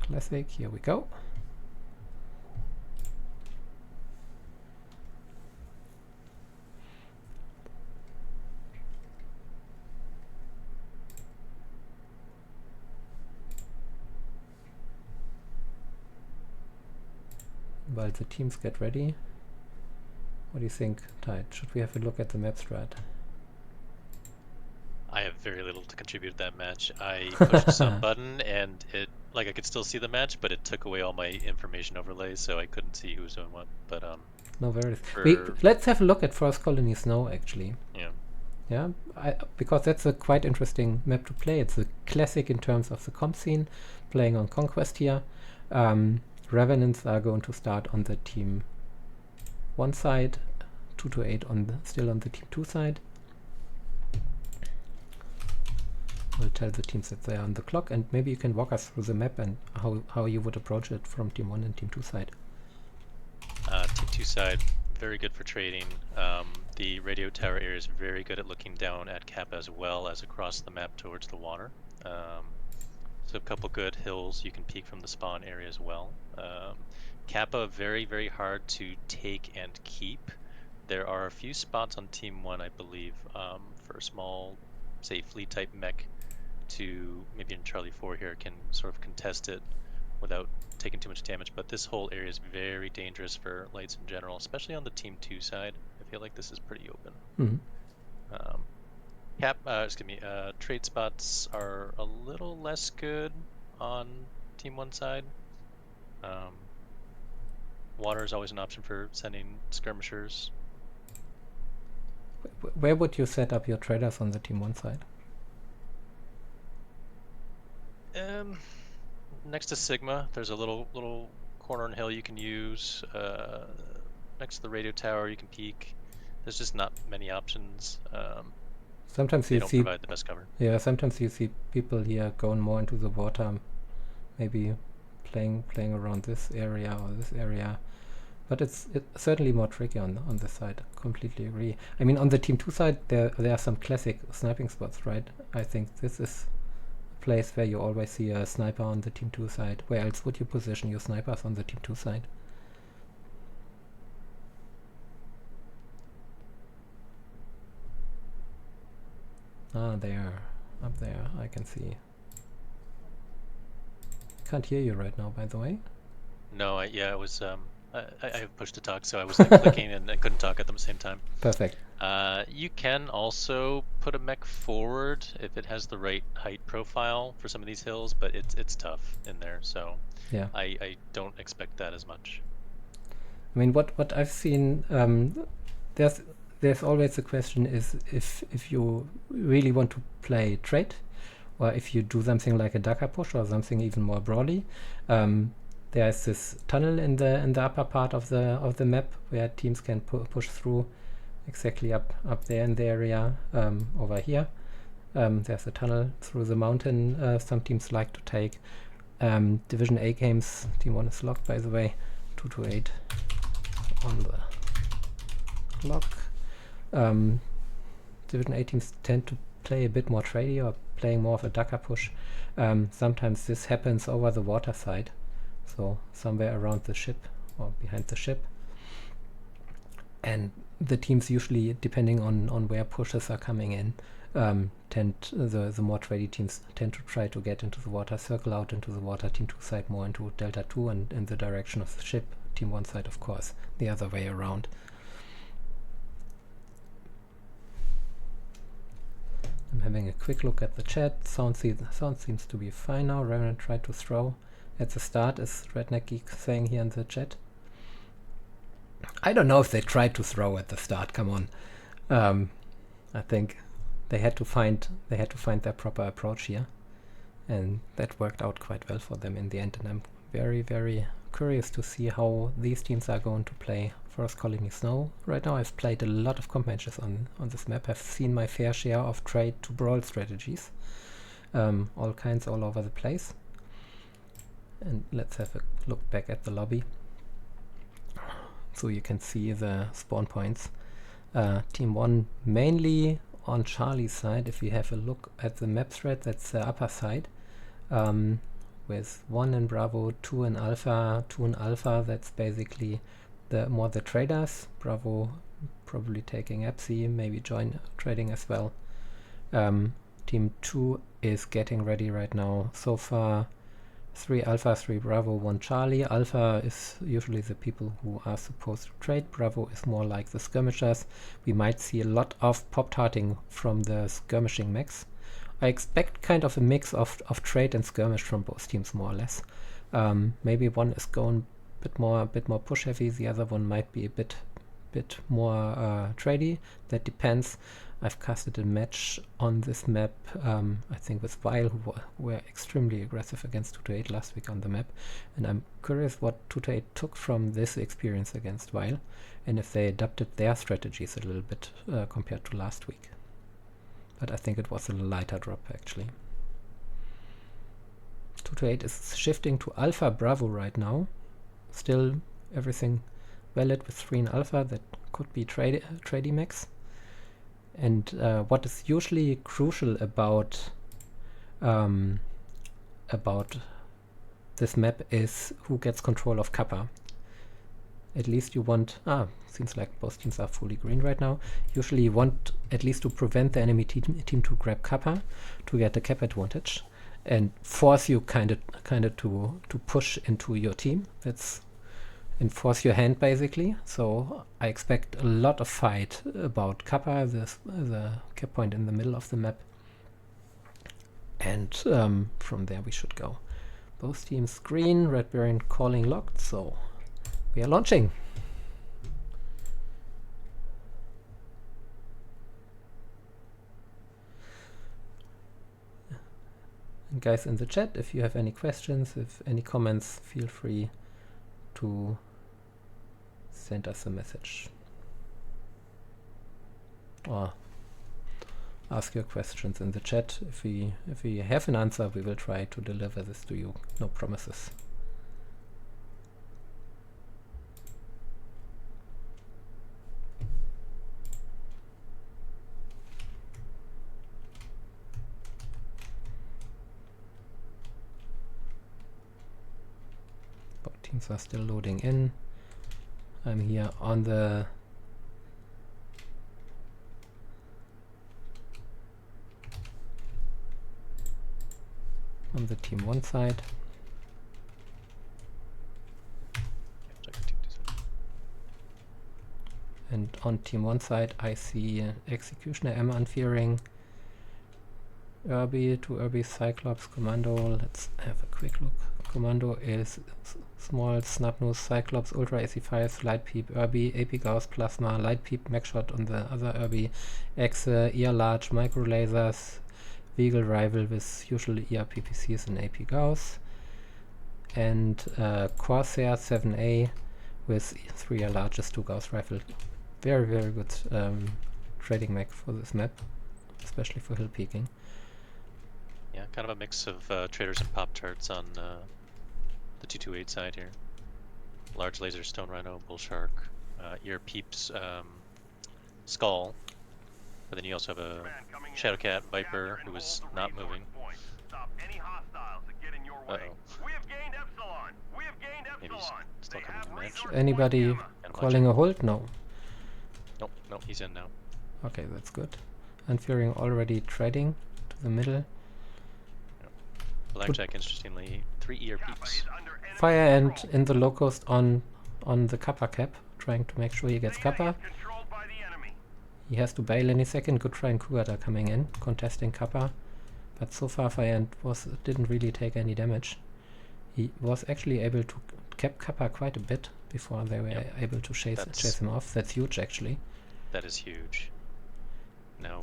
Classic, here we go. While the teams get ready, what do you think, Tide? Should we have a look at the map strat? I have very little to contribute to that match. I pushed some button and it, like, I could still see the match, but it took away all my information overlays, so I couldn't see who was doing what. But no worries. Let's have a look at Forest Colony Snow actually. Yeah, because that's a quite interesting map to play. It's a classic in terms of the comp scene, playing on Conquest here. Revenants are going to start on the team 1 side, 228 still on the team 2 side. We'll tell the teams that they are on the clock, and maybe you can walk us through the map and how you would approach it from team 1 and team 2 side. Team 2 side, very good for trading. The radio tower area is very good at looking down at Kappa as well as across the map towards the water. So a couple good hills you can peek from the spawn area as well. Kappa, very, very hard to take and keep. There are a few spots on Team 1, I believe, for a small, say, fleet type mech to, maybe in Charlie 4 here, can sort of contest it without taking too much damage. But this whole area is very dangerous for lights in general, especially on the Team 2 side. I feel like this is pretty open. Mm-hmm. Trade spots are a little less good on Team 1 side. Water is always an option for sending skirmishers. Where would you set up your traders on the Team 1 side? Next to Sigma, there's a little corner and hill you can use. Next to the radio tower, you can peek. There's just not many options. Sometimes they you don't see provide the best cover. Yeah, sometimes you see people here going more into the water, maybe playing around this area or this area, but it's certainly more tricky on this side. Completely agree. I mean, on the Team 2 side, there are some classic sniping spots, right? I think this is a place where you always see a sniper on the Team 2 side. Where else would you position your snipers on the Team 2 side? Ah, there, up there, I can see. Can't hear you right now, by the way. No, I was I have push to talk, so I was like clicking and I couldn't talk at the same time. Perfect. You can also put a mech forward if it has the right height profile for some of these hills, but it's tough in there, so yeah, I don't expect that as much. I mean, what I've seen, there's always the question is if you really want to play trade, or if you do something like a Dakar push or something even more broadly. There's this tunnel in the upper part of the map where teams can push through exactly up there in the area over here. There's a tunnel through the mountain some teams like to take. Division A games, team 1 is locked by the way, 228 on the clock. Division A teams tend to play a bit more tradey or playing more of a ducker push. Sometimes this happens over the water side, so somewhere around the ship or behind the ship. And the teams usually, depending on where pushes are coming in, the more trady teams tend to try to get into the water, circle out into the water, team 2 side more into Delta 2 and in the direction of the ship, team 1 side of course the other way around. I'm having a quick look at the chat. Sound seems to be fine now. Revenant tried to throw at the start, as Redneck Geek saying here in the chat. I don't know if they tried to throw at the start, come on. I think they had to find their proper approach here, and that worked out quite well for them in the end, and I'm very, very curious to see how these teams are going to play Forest Colony Snow. Right now I've played a lot of comp matches on this map. I've seen my fair share of trade to brawl strategies, all kinds all over the place. And let's have a look back at the lobby so you can see the spawn points. Team 1 mainly on Charlie's side. If you have a look at the map thread, that's the upper side, with 1 in Bravo, 2 in Alpha. 2 in Alpha, that's basically the traders. Bravo probably taking Epsi, maybe join trading as well. Team 2 is getting ready right now. So far 3 Alpha, 3 Bravo, 1 Charlie. Alpha is usually the people who are supposed to trade. Bravo is more like the skirmishers. We might see a lot of pop-tarting from the skirmishing mechs. I expect kind of a mix of trade and skirmish from both teams, more or less. Maybe one is going a bit more push heavy, the other one might be a bit more tradey. That depends. I've casted a match on this map, I think with Vile, who were extremely aggressive against 228 last week on the map, and I'm curious what 228 took from this experience against Vile, and if they adapted their strategies a little bit compared to last week. But I think it was a lighter drop actually. 228 is shifting to Alpha Bravo right now. Still everything valid with 3 in Alpha. That could be trady mechs. And what is usually crucial about this map is who gets control of Kappa. At least you want, seems like both teams are fully green right now. Usually you want at least to prevent the enemy team to grab Kappa, to get the cap advantage, and force you kind of to push into your team. That's enforce your hand basically. So I expect a lot of fight about Kappa, the cap point in the middle of the map, and from there we should go. Both teams green, Red Baron calling locked, so we are launching. And guys in the chat, if you have any questions, if any comments, feel free to send us a message or ask your questions in the chat. If we have an answer, we will try to deliver this to you. No promises. Both teams are still loading in. I'm here on the team 1 side. And on team 1 side I see Executioner, Emma Unfearing, Irby, 2 Irby, Cyclops, Commando. Let's have a quick look. Commando is small, Snubnose, Cyclops, Ultra AC5, Light Peep, Irby, AP Gauss, Plasma, Light Peep, Mechshot on the other Irby, Exe, Ear Large, Micro Lasers, Vehicle Rival with usual ER PPCs and AP Gauss, and Corsair 7A with 3 largest 2 Gauss Rifle very, very good trading mech for this map, especially for hill peeking. Yeah, kind of a mix of traders and pop tarts on the 228 side here. Large laser, stone rhino, bull shark, ear peeps, skull. But then you also have a shadowcat viper who is not moving. Uh oh. Maybe he's still coming to match. Anybody And calling a hold? No. Nope, nope, he's in now. Okay, that's good. And Furing already trading to the middle. Blackjack, interestingly, 3 ear peeps. Fire Ant in the low coast on the Kappa cap, trying to make sure he gets Kappa. He has to bail any second. Good try and Kugata coming in, contesting Kappa. But so far Fire Ant didn't really take any damage. He was actually able to cap Kappa quite a bit before they were able to chase him off. That's huge actually. That is huge. Now,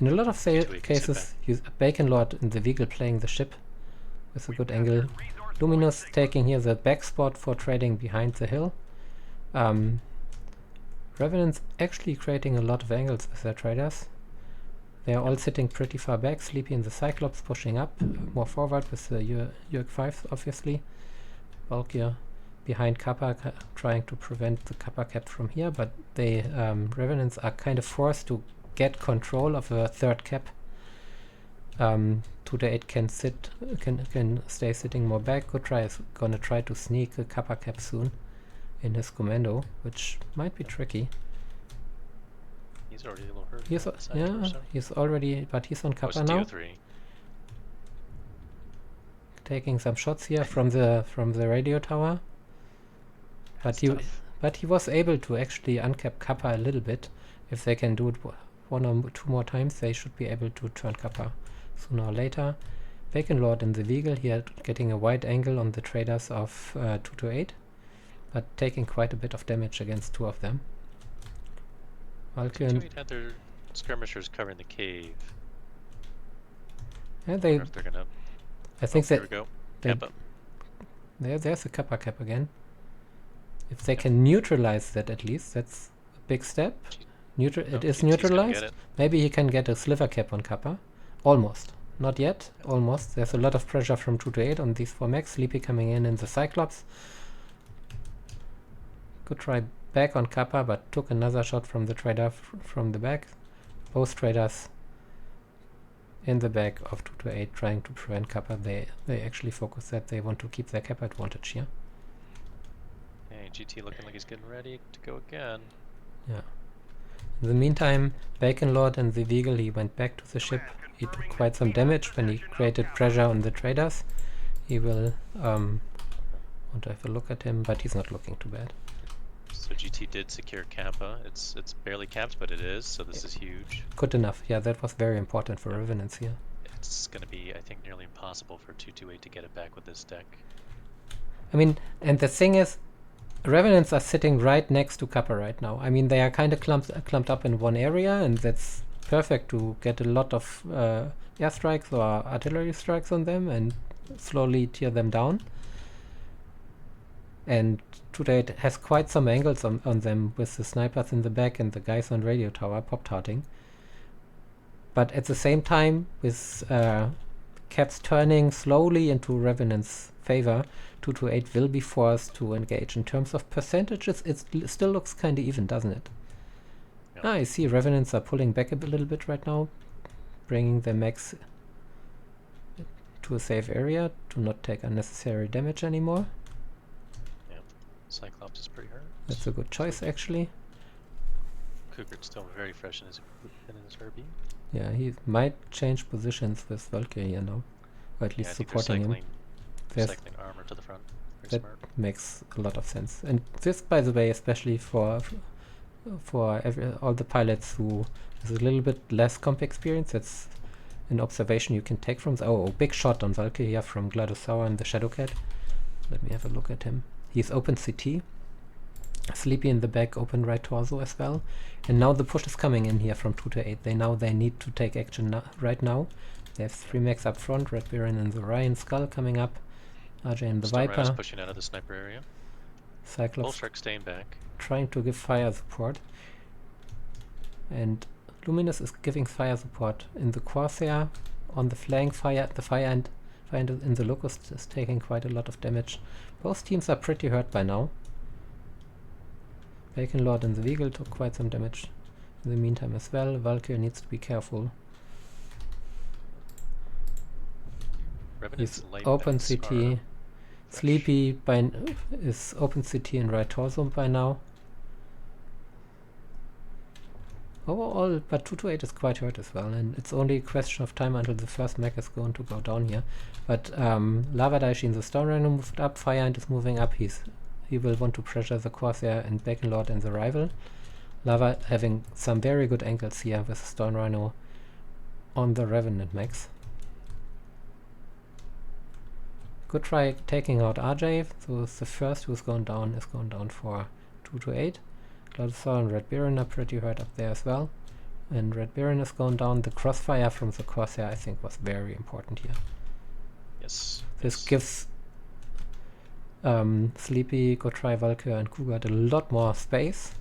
in a lot of cases, Bacon Lord in the vehicle playing the ship with a good angle. Luminous taking here the back spot for trading behind the hill. Revenants actually creating a lot of angles with their traders. They are all sitting pretty far back. Sleepy in the Cyclops pushing up more forward with the Yurk 5 obviously. Valkyr behind Kappa trying to prevent the Kappa cap from here, but they Revenants are kind of forced to get control of a third cap. 2-8 can stay sitting more back. Good try is gonna try to sneak a Kappa cap soon in his commando, which might be tricky. he's already a little hurt. He's already, but he's on Kappa now. Taking some shots here from the radio tower. But he was able to actually uncap Kappa a little bit. If they can do it one or two more times, they should be able to turn Kappa sooner or later. Bacon Lord in the vehicle here getting a wide angle on the traders of 2-8, but taking quite a bit of damage against two of them. Valkyr 2-8 had their skirmishers covering the cave. Yeah, I wonder if they're gonna. I think there we go. Kappa. There's a Kappa cap again. If they can neutralize that, at least that's a big step. It is neutralized. Maybe he can get a sliver cap on Kappa. Almost. Not yet. Almost. There's a lot of pressure from 2-8 on these 4 mechs. Sleepy coming in the Cyclops. Good try back on Kappa, but took another shot from the trader from the back. Both traders in the back of 2-8 trying to prevent Kappa. They actually focus that they want to keep their Kappa advantage here. Hey, GT looking like he's getting ready to go again. Yeah. In the meantime, Bacon Lord and the vehicle, he went back to the ship. He took quite some damage when he created pressure on the traders. He will want to have a look at him, but he's not looking too bad. So GT did secure Kappa. It's barely capped, but it is, so this is huge. Good enough. Yeah, that was very important for Revenants here. It's going to be, I think, nearly impossible for 2-8 to get it back with this deck. I mean, and the thing is, Revenants are sitting right next to Kappa right now. I mean, they are kind of clumped up in one area, and that's perfect to get a lot of airstrikes or artillery strikes on them and slowly tear them down. And 2-8 has quite some angles on them with the snipers in the back and the guys on radio tower pop-tarting. But at the same time, with caps turning slowly into Revenant's favor, 2-8 will be forced to engage. In terms of percentages, it still looks kind of even, doesn't it? Yeah. I see Revenants are pulling back a little bit right now, bringing their mechs to a safe area to not take unnecessary damage anymore. Yeah, Cyclops is pretty hurt. That's a good choice, actually. Cougar's still very fresh in his Herbie. Yeah, he might change positions with Valkyrie here now, or at least supporting him. Cycling armor to the front. Very smart. Makes a lot of sense. And this, by the way, especially for all the pilots who has a little bit less comp experience, that's an observation you can take from. Big shot on Valkyrie here from Gladosaur and the Shadowcat. Let me have a look at him. He's open CT. Sleepy in the back, open right torso as well. And now the push is coming in here from 2-8. They need to take action right now. They have 3 mechs up front, Red Baron and the Ryan Skull coming up. RJ and the Viper. Is pushing out of the sniper area. Cyclops Bullshark staying back. trying to give fire support. and Luminous is giving fire support in the Corsair. On the flank, the fire end in the Locust is taking quite a lot of damage. Both teams are pretty hurt by now. Bacon Lord and the Beagle took quite some damage in the meantime as well. Valkyrie needs to be careful. Revenants He's lane open backs CT. are Sleepy is open CT and right torso by now. Overall, but 228 is quite hurt as well, and it's only a question of time until the first mech is going to go down here. But Lava Daishi in the Stone Rhino moved up, Firehand is moving up, he will want to pressure the Corsair and Bacon Lord and the rival. Lava having some very good angles here with the Stone Rhino on the Revenant mechs. Good try taking out RJ, so the first who's gone down is gone down for 228. Cloudosaur and Red Baron are pretty hurt up there as well. And Red Baron is gone down. The crossfire from the Corsair I think was very important here. yes. This gives Sleepy, Gotrai, Valkyrie and Cougar a lot more space.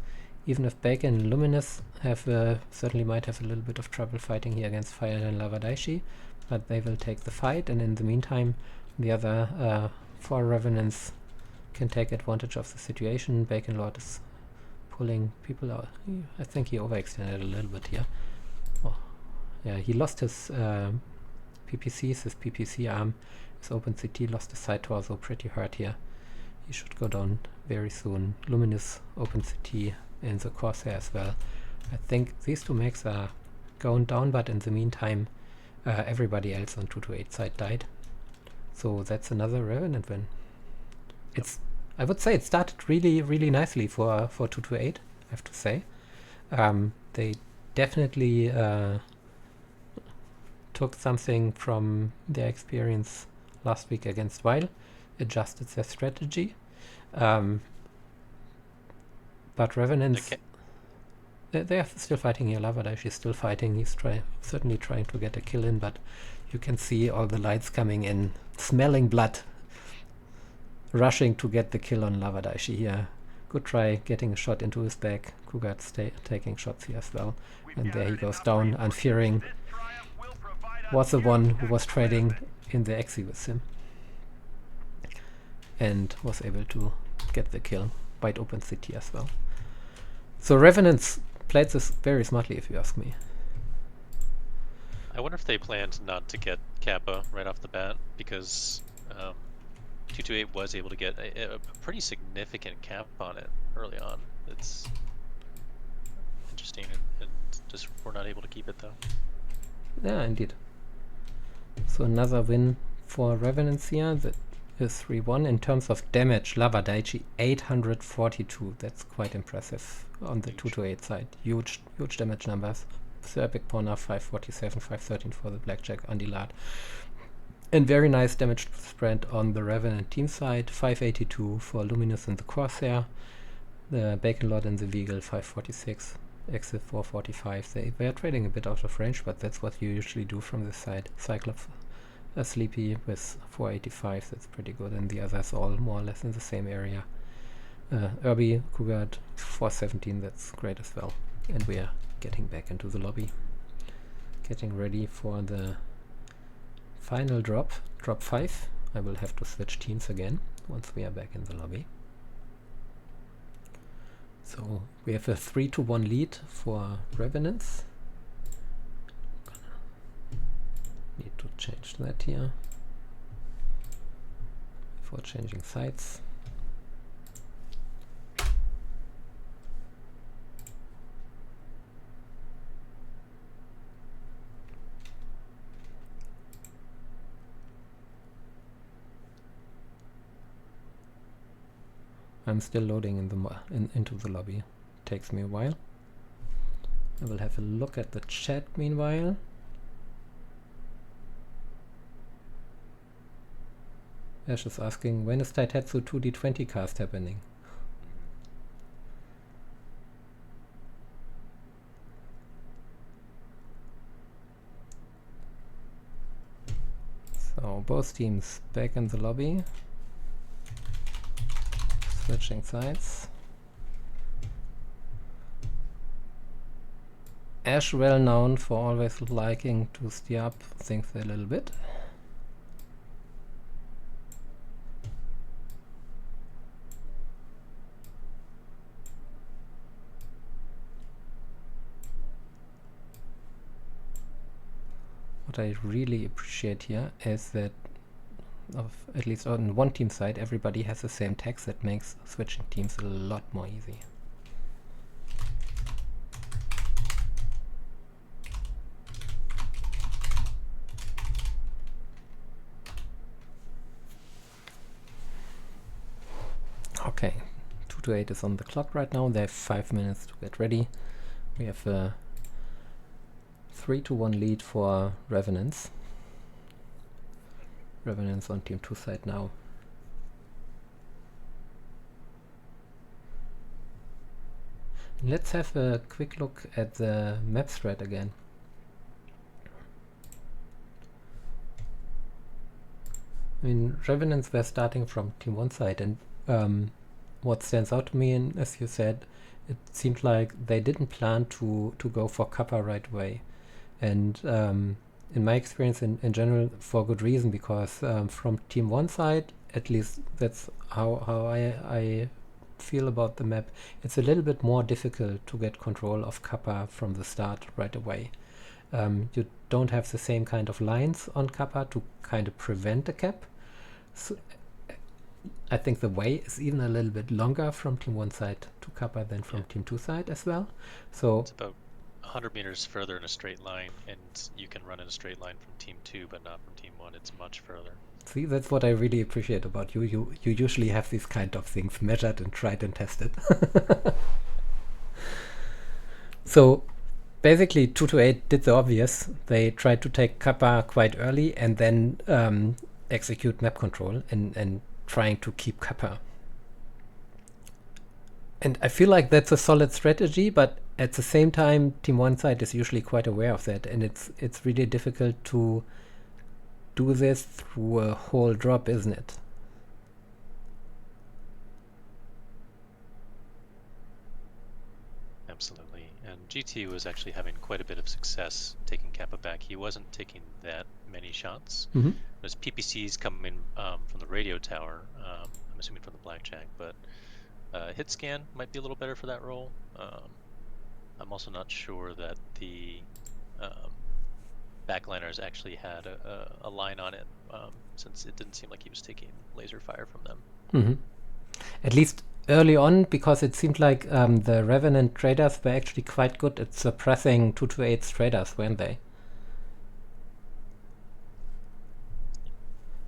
Even if Bacon and Luminous have certainly might have a little bit of trouble fighting here against Fire and Lava Daishi, but they will take the fight, and in the meantime the other 4 Revenants can take advantage of the situation. Bacon Lord is pulling people out. I think he overextended a little bit here. Oh, yeah, he lost his PPCs, his PPC arm. His open CT lost his side torso, pretty hurt here. He should go down very soon. Luminous open CT and the Corsair as well. I think these 2 mechs are going down, but in the meantime everybody else on 228 side died. So that's another Revenant win. It's I would say it started really nicely for 228, I have to say. They definitely took something from their experience last week against Weil, adjusted their strategy. But Revenants, they are still fighting here. Lavadash is still fighting. He's certainly trying to get a kill in, but you can see all the lights coming in, smelling blood, rushing to get the kill on Lavadaishi here. Good try getting a shot into his back. Cougar taking shots here as well. And there he goes down, unfearing. Was the one who was trading in the Exi with him. And was able to get the kill. Wide open city as well. So Revenants played this very smartly, if you ask me. I wonder if they planned not to get Kappa right off the bat, because 228 was able to get a pretty significant cap on it early on. It's interesting, and just we're not able to keep it though. Yeah, indeed. So another win for Revenants here. That is 3-1. In terms of damage, Lavadaichi 842. That's quite impressive on the 228 side. Huge damage numbers. Serbic Pona 547, 513 for the Blackjack Andilat. And very nice damage spread on the Revenant team side. 582 for Luminous and the Corsair. The Bacon Lord and the Beagle 546. Exit 445. They were trading a bit out of range, but that's what you usually do from this side. Cyclops Sleepy with 485. That's pretty good. And the others all more or less in the same area. Irby, Cougar 417. That's great as well. And we are getting back into the lobby. Getting ready for the final drop 5. I will have to switch teams again once we are back in the lobby. So we have a 3-1 lead for Revenants. Need to change that here before changing sides. I'm still loading into the lobby. Takes me a while. I will have a look at the chat meanwhile. Ash is asking, when is Taitetsu 2D20 cast happening? So both teams back in the lobby. Switching sides. Ash, well known for always liking to steer up things a little bit. What I really appreciate here is that at least on one team side, everybody has the same text. That makes switching teams a lot more easy. Okay, 2 to 8 is on the clock right now. They have 5 minutes to get ready. We have a 3 to 1 lead for Revenants. Revenants on team 2 side now. Let's have a quick look at the map thread again. I mean, Revenants were starting from team 1 side, and what stands out to me, and as you said, it seemed like they didn't plan to go for Kappa right away. And in my experience, in general, for good reason, because from team 1 side, at least that's how I feel about the map, it's a little bit more difficult to get control of Kappa from the start right away. You don't have the same kind of lines on Kappa to kind of prevent a cap. So I think the way is even a little bit longer from team 1 side to Kappa than from team 2 side as well. So it's about 100 meters further in a straight line, and you can run in a straight line from team 2, but not from team 1. It's much further. See, that's what I really appreciate about you. You usually have these kind of things measured and tried and tested. So basically 2 to 8 did the obvious. They tried to take Kappa quite early and then execute map control and trying to keep Kappa. And I feel like that's a solid strategy, but at the same time, team 1 side is usually quite aware of that, and it's really difficult to do this through a whole drop, isn't it? Absolutely. And GT was actually having quite a bit of success taking Kappa back. He wasn't taking that many shots. Mm-hmm. There's PPCs coming from the radio tower, I'm assuming from the blackjack, but hit scan might be a little better for that role. I'm also not sure that the backliners actually had a line on it, since it didn't seem like he was taking laser fire from them. Mm-hmm. At least early on, because it seemed like the Revenant traders were actually quite good at suppressing 2 to 8's traders, weren't they?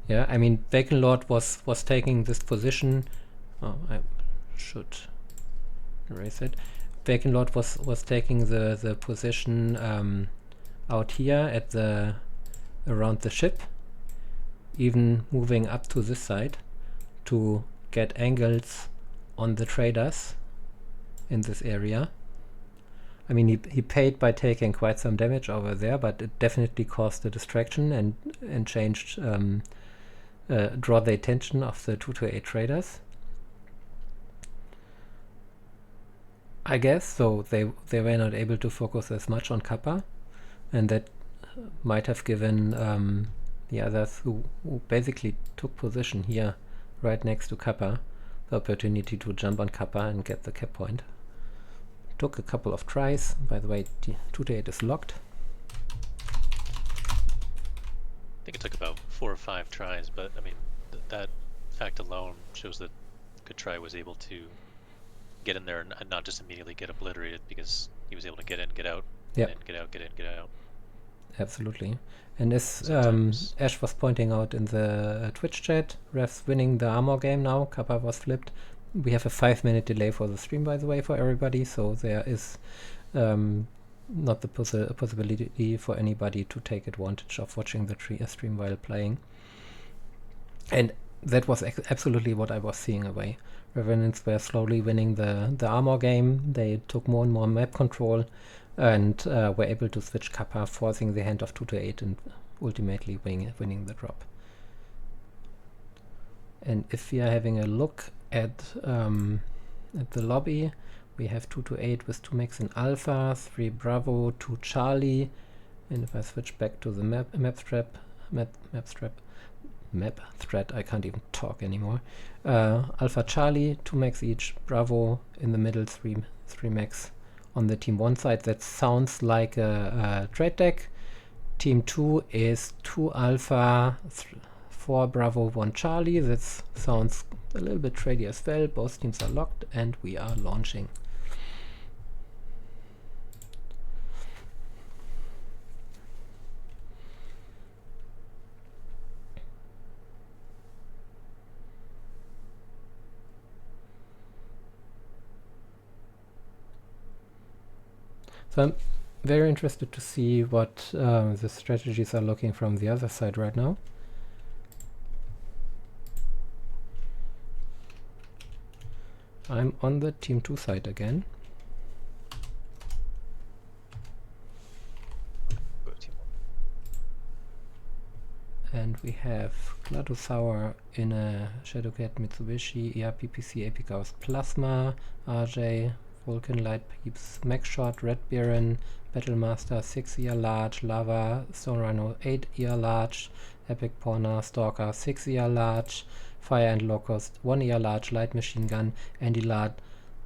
Yeah, I mean, Bacon Lord was taking this position. Oh, I should erase it. Bacon Lord was taking the position out here at around the ship, even moving up to this side to get angles on the traders in this area. I mean, he paid by taking quite some damage over there, but it definitely caused a distraction and changed draw the attention of the 2 to 8 traders, I guess. So they were not able to focus as much on Kappa, and that might have given the others who basically took position here right next to Kappa the opportunity to jump on Kappa and get the cap point. Took a couple of tries. By the way, 2 to 8 is locked. I think it took about 4 or 5 tries, but I mean, that fact alone shows that Good Try was able to get in there and not just immediately get obliterated, because he was able to get in, get out, Yep. and get out, get in, get out. Absolutely. And as Sometimes. Ash was pointing out in the Twitch chat, Ref's winning the armor game now. Kappa was flipped. We have a 5-minute delay for the stream, by the way, for everybody, so there is not the possibility for anybody to take advantage of watching the stream while playing. And that was absolutely what I was seeing away. Revenants were slowly winning the armor game. They took more and more map control and were able to switch Kappa, forcing the hand of 2 to 8 and ultimately winning the drop. And if we are having a look at the lobby, We have 2 to 8 with 2 mechs in Alpha, 3 Bravo, 2 Charlie. And if I switch back to the map thread, I can't even talk anymore. Alpha Charlie, 2 mechs each, Bravo in the middle, 3 mechs on the Team 1 side. That sounds like a trade deck. Team 2 is 2 Alpha, 4 Bravo, 1 Charlie. That sounds a little bit trady as well. Both teams are locked and we are launching. So I'm very interested to see what the strategies are looking from the other side right now. I'm on the Team 2 side again. And we have Gladosaur in a Shadowcat Mitsubishi, PPC, Epic Plasma, RJ, Vulcan Light Peeps, Max Shot, Red Baron, Battlemaster, 6 ER Large, Lava, Stone Rhino, 8 ER Large, Epic Pawner, Stalker, 6 ER Large, Fire and Locust, 1 ER Large, Light Machine Gun, Andy Lard,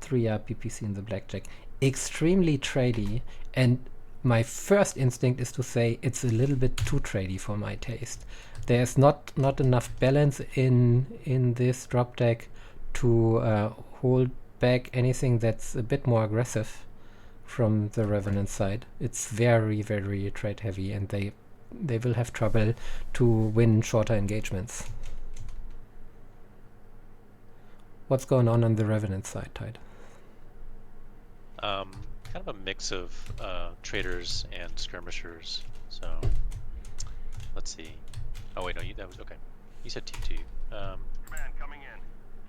3 ER PPC in the Blackjack. Extremely trady, and my first instinct is to say it's a little bit too trady for my taste. There's not enough balance in this drop deck to hold back anything that's a bit more aggressive from the Revenant side. It's very, very trade heavy, and they will have trouble to win shorter engagements. What's going on the Revenant side, Tide? Kind of a mix of traders and skirmishers. So let's see. Oh wait, no, that was okay. You said Team 2. Command coming in.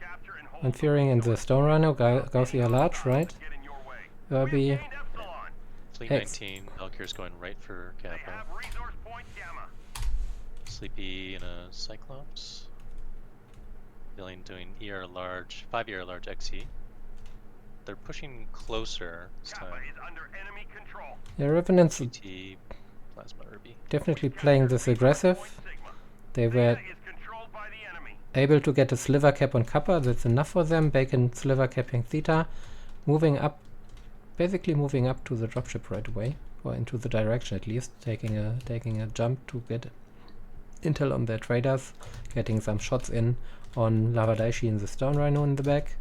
Capture and hold. I'm fearing in the Stone Rhino, Gauthia Large, right? Irby, Fleet X. 19, Valkyr's going right for They Kappa. have resource point Gamma. Sleepy in a Cyclops. Billion doing ER large, 5 ER large XE. They're pushing closer this time. Kappa is under enemy control. yeah, Revenants GT, Plasma Irby. definitely playing this aggressive. They were Is controlled by the enemy. able to get a sliver cap on Kappa. That's enough for them. Bacon sliver capping Theta, moving up, basically moving up to the dropship right away, or into the direction at least, taking a jump to get intel on their traders, getting some shots in on Lava Daishi and the Stone Rhino in the back.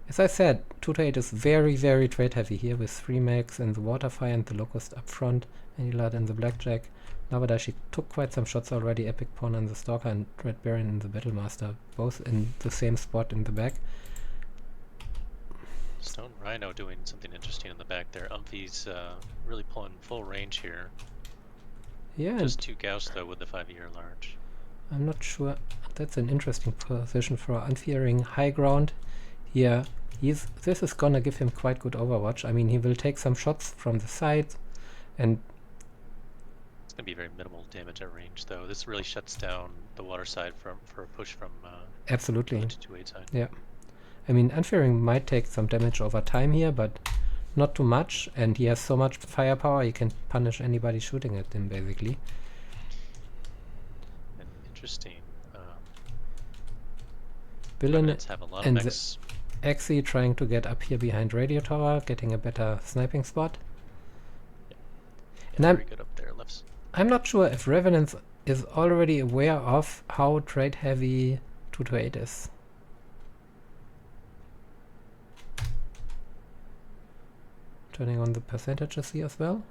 As I said, 2 to 8 is very, very trade heavy here with 3 mechs and the Waterfire and the Locust up front, Anilad and the Blackjack. Lava Daishi took quite some shots already, Epic Pawn and the Stalker and Red Baron and the Battlemaster, both in the same spot in the back. Stone Rhino doing something interesting in the back there. Umphy's really pulling full range here. Yeah, Just 2 Gauss though with the 5 ER large. I'm not sure. That's an interesting position for Unfearing high ground. Here, this is gonna give him quite good overwatch. I mean, he will take some shots from the side, and It's gonna be very minimal damage at range though. This really shuts down the water side for a push from absolutely, the 2-8 side. yeah. I mean, Unfearing might take some damage over time here, but not too much. And he has so much firepower, he can punish anybody shooting at him, basically. And interesting. Villain Revenants have a lot of and the mechs. Axie trying to get up here behind Radio Tower, getting a better sniping spot. And Very good up there, lefts. I'm not sure if Revenants is already aware of how trade heavy 2 to 8 is. Turning on the percentages here as well.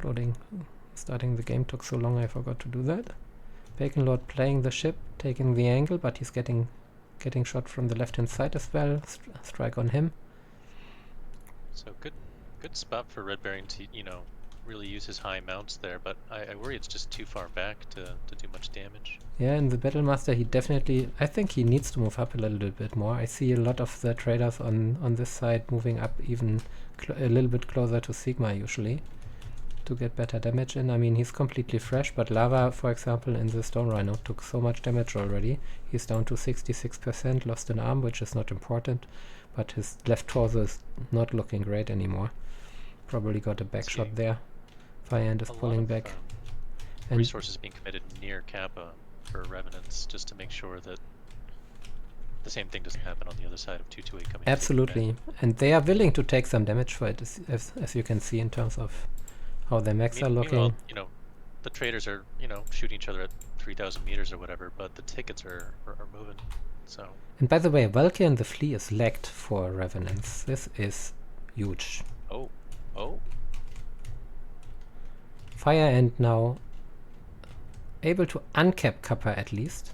Loading, starting the game took so long I forgot to do that. Bacon Lord playing the ship, taking the angle, but he's getting shot from the left hand side as well. Strike on him. So good spot for Red Baron to, really use his high mounts there, but I worry it's just too far back to do much damage. Yeah, and the Battlemaster, he definitely, I think he needs to move up a little bit more. I see a lot of the traders on this side moving up even a little bit closer to Sigma usually to get better damage in. I mean, he's completely fresh, but Lava, for example, in the Stone Rhino took so much damage already. He's down to 66%, lost an arm, which is not important, but his left torso is not looking great anymore. Probably got a back shot there. Fire Ant is A lot pulling of, back. And resources being committed near Kappa for Revenants, just to make sure that the same thing doesn't happen on the other side of 228 coming. absolutely, and they are willing to take some damage for it, as you can see in terms of how their mechs are looking. Meanwhile, you know, the traders are, you know, shooting each other at 3,000 meters or whatever, but the tickets are moving. So. And by the way, Valkyrie and the Flea is lagged for Revenants. This is huge. Oh. Fire Ant now able to uncap Kappa at least.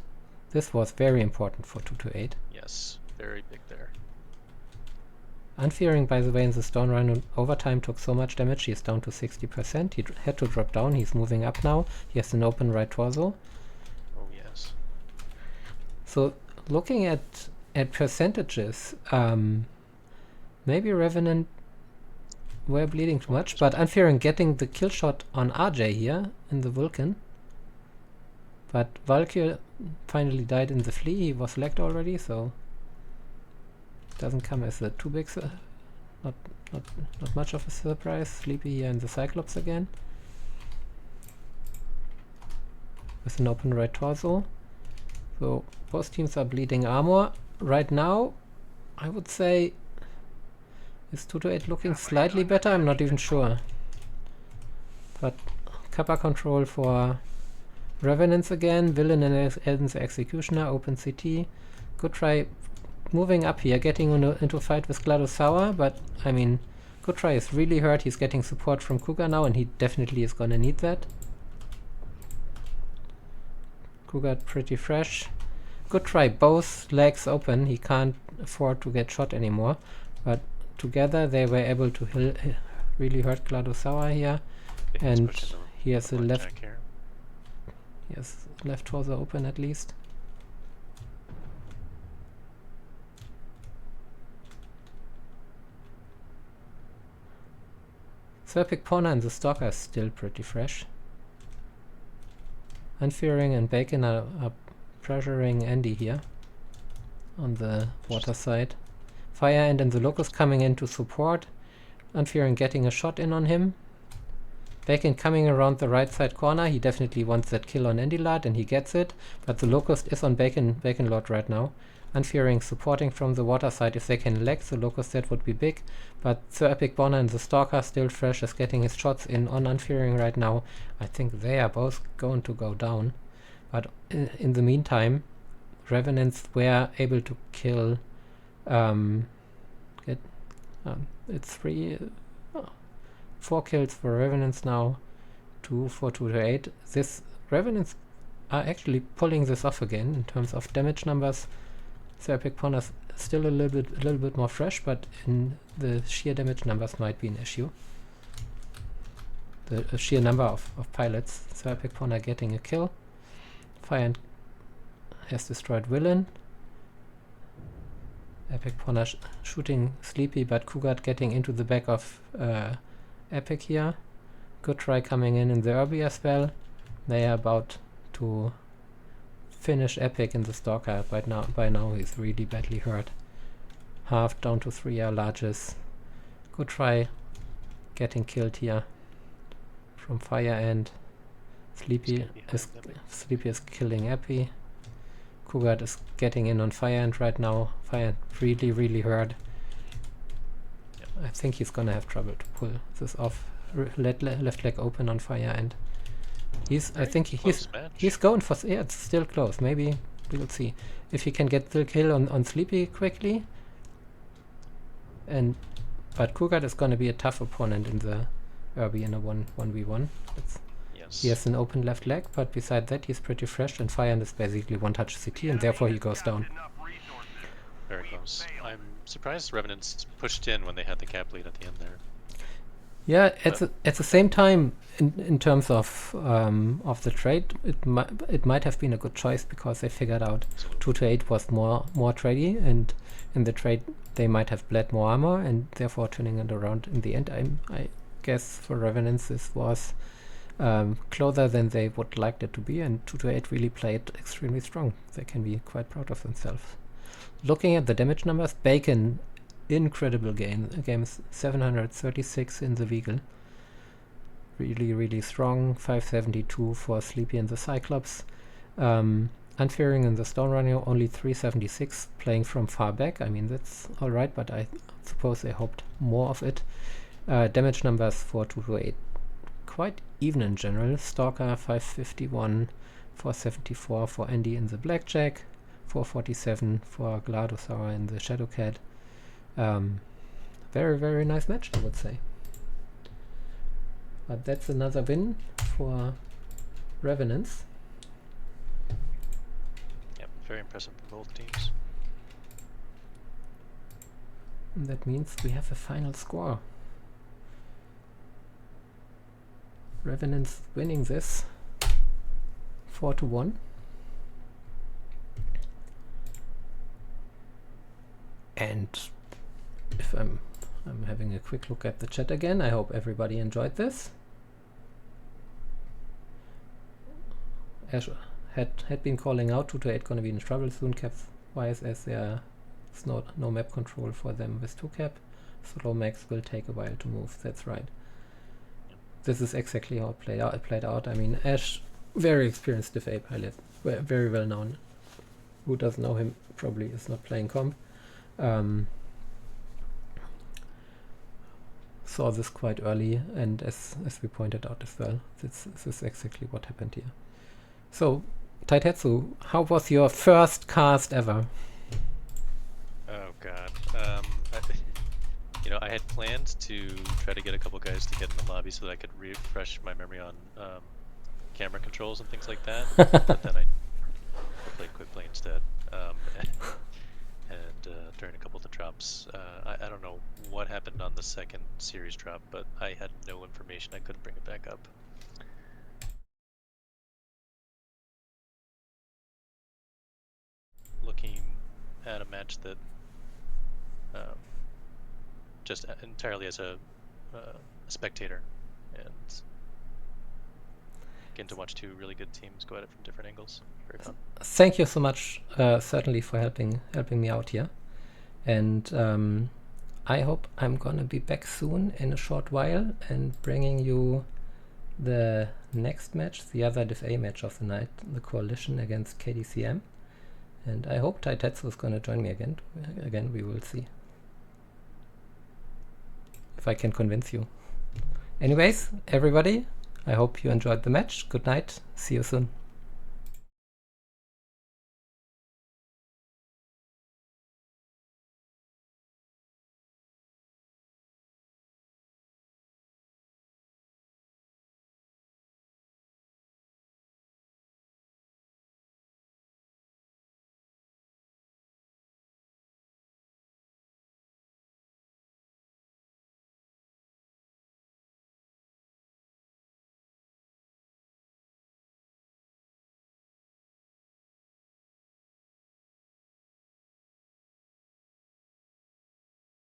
This was very important for 228. Yes, very big there. Unfearing, by the way, in the Stone Rhino overtime took so much damage, he is down to 60%. He had to drop down, he's moving up now. He has an open right torso. Oh yes. So looking at percentages, maybe Revenant were bleeding too much, but Unfearing getting the kill shot on RJ here in the Vulcan. But Valkyrie finally died in the Flea, he was lagged already, so doesn't come as a too big, not much of a surprise. Sleepy here in the Cyclops again. With an open right torso. So both teams are bleeding armor. Right now, I would say, is 228 looking slightly better? I'm not even sure. But Kappa control for Revenants again. Villain and Elden's Executioner, open CT. Good try moving up here, getting into a fight with GLaDOS, but I mean, good try is really hurt. He's getting support from Cougar now, and he definitely is gonna need that. Cougar pretty fresh. Good try, both legs open. He can't afford to get shot anymore, but together they were able to really hurt GLaDOS here. Yeah, And he he has a left torso open at least. Serpic Pawner and the Stalker is still pretty fresh. Unfearing and Bacon are pressuring Andy here on the water side. Fire Ant and the Locust coming in to support. Unfearing getting a shot in on him. Bacon coming around the right side corner. He definitely wants that kill on Andy Lard, and he gets it. But the Locust is on Bacon Lord right now. Unfearing supporting from the water side. If they can lag the Locust, that would be big. But Sir Epic Bonner and the Stalker still fresh, is getting his shots in on Unfearing right now. I think they are both going to go down. But in the meantime, Revenants were able to kill. It's 4 kills for Revenants now, 2 for 228. This Revenants are actually pulling this off again in terms of damage numbers. So Epic Pawner's still a little bit more fresh, but in the sheer damage numbers might be an issue. The sheer number of pilots. So Epic Pawner getting a kill. Fire Ant has destroyed Villain. Epic Pawner shooting Sleepy, but Cougar getting into the back of Epic here. Good try coming in the Irby as well. They are about to finish Epic in the Stalker. By now he's really badly hurt. Half down to 3 larges. Good try getting killed here from Fire Ant. Sleepy is killing Epi. Cougar is getting in on Fire Ant right now. Fire Ant really hurt. I think he's gonna have trouble to pull this off. Left leg open on Fire Ant. I think he's going for, yeah, it's still close. Maybe we'll see if he can get the kill on Sleepy quickly. But Cougar is gonna be a tough opponent in the Irby in a 1v1. He has an open left leg, but beside that he's pretty fresh, and Fire Ant is basically one-touch CT, and therefore he goes down. Very close. I'm surprised Revenants pushed in when they had the cap lead at the end there. Yeah, at the same time, in terms of the trade, it might have been a good choice, because they figured out 228 was more tradey, and in the trade they might have bled more armor, and therefore turning it around in the end. I guess for Revenants this was closer than they would like it to be, and 228 really played extremely strong. They can be quite proud of themselves. Looking at the damage numbers, Bacon incredible game. Game is 736 in the vehicle. Really, really strong. 572 for Sleepy and the Cyclops. Unfearing in the Stone Runner, only 376, playing from far back. I mean, that's alright, but I suppose they hoped more of it. Damage numbers for 228. Quite even in general. Stalker 551, 474 for Andy in the Blackjack, 447 for Gladosaur in the Shadowcat. Very, very nice match, I would say. But that's another win for Revenants. Yep, very impressive from both teams. And that means we have a final score. Revenants winning this 4-1. And if I'm having a quick look at the chat again, I hope everybody enjoyed this. Ash had been calling out 2-8 gonna be in trouble soon cap wise, as there's no map control for them with 2 cap. Slow max will take a while to move, that's right. This is exactly how it played out. I mean, Ash, very experienced FA pilot, very well known. Who doesn't know him probably is not playing comp. Saw this quite early, and as we pointed out as well, this is exactly what happened here. So, Taitetsu, how was your first cast ever? Oh god. I had planned to try to get a couple guys to get in the lobby so that I could refresh my memory on camera controls and things like that. But then I played quick play instead. And during a couple of the drops, I don't know what happened on the second series drop, but I had no information. I couldn't bring it back up. Looking at a match that just entirely as a spectator, and getting to watch two really good teams go at it from different angles. Very fun. Thank you so much, certainly for helping me out here, and I hope I'm gonna be back soon in a short while and bringing you the next match, the other DFA match of the night, the Coalition against KDCM, and I hope Taitetsu is gonna join me again. We will see if I can convince you. Anyways, everybody, I hope you enjoyed the match. Good night. See you soon.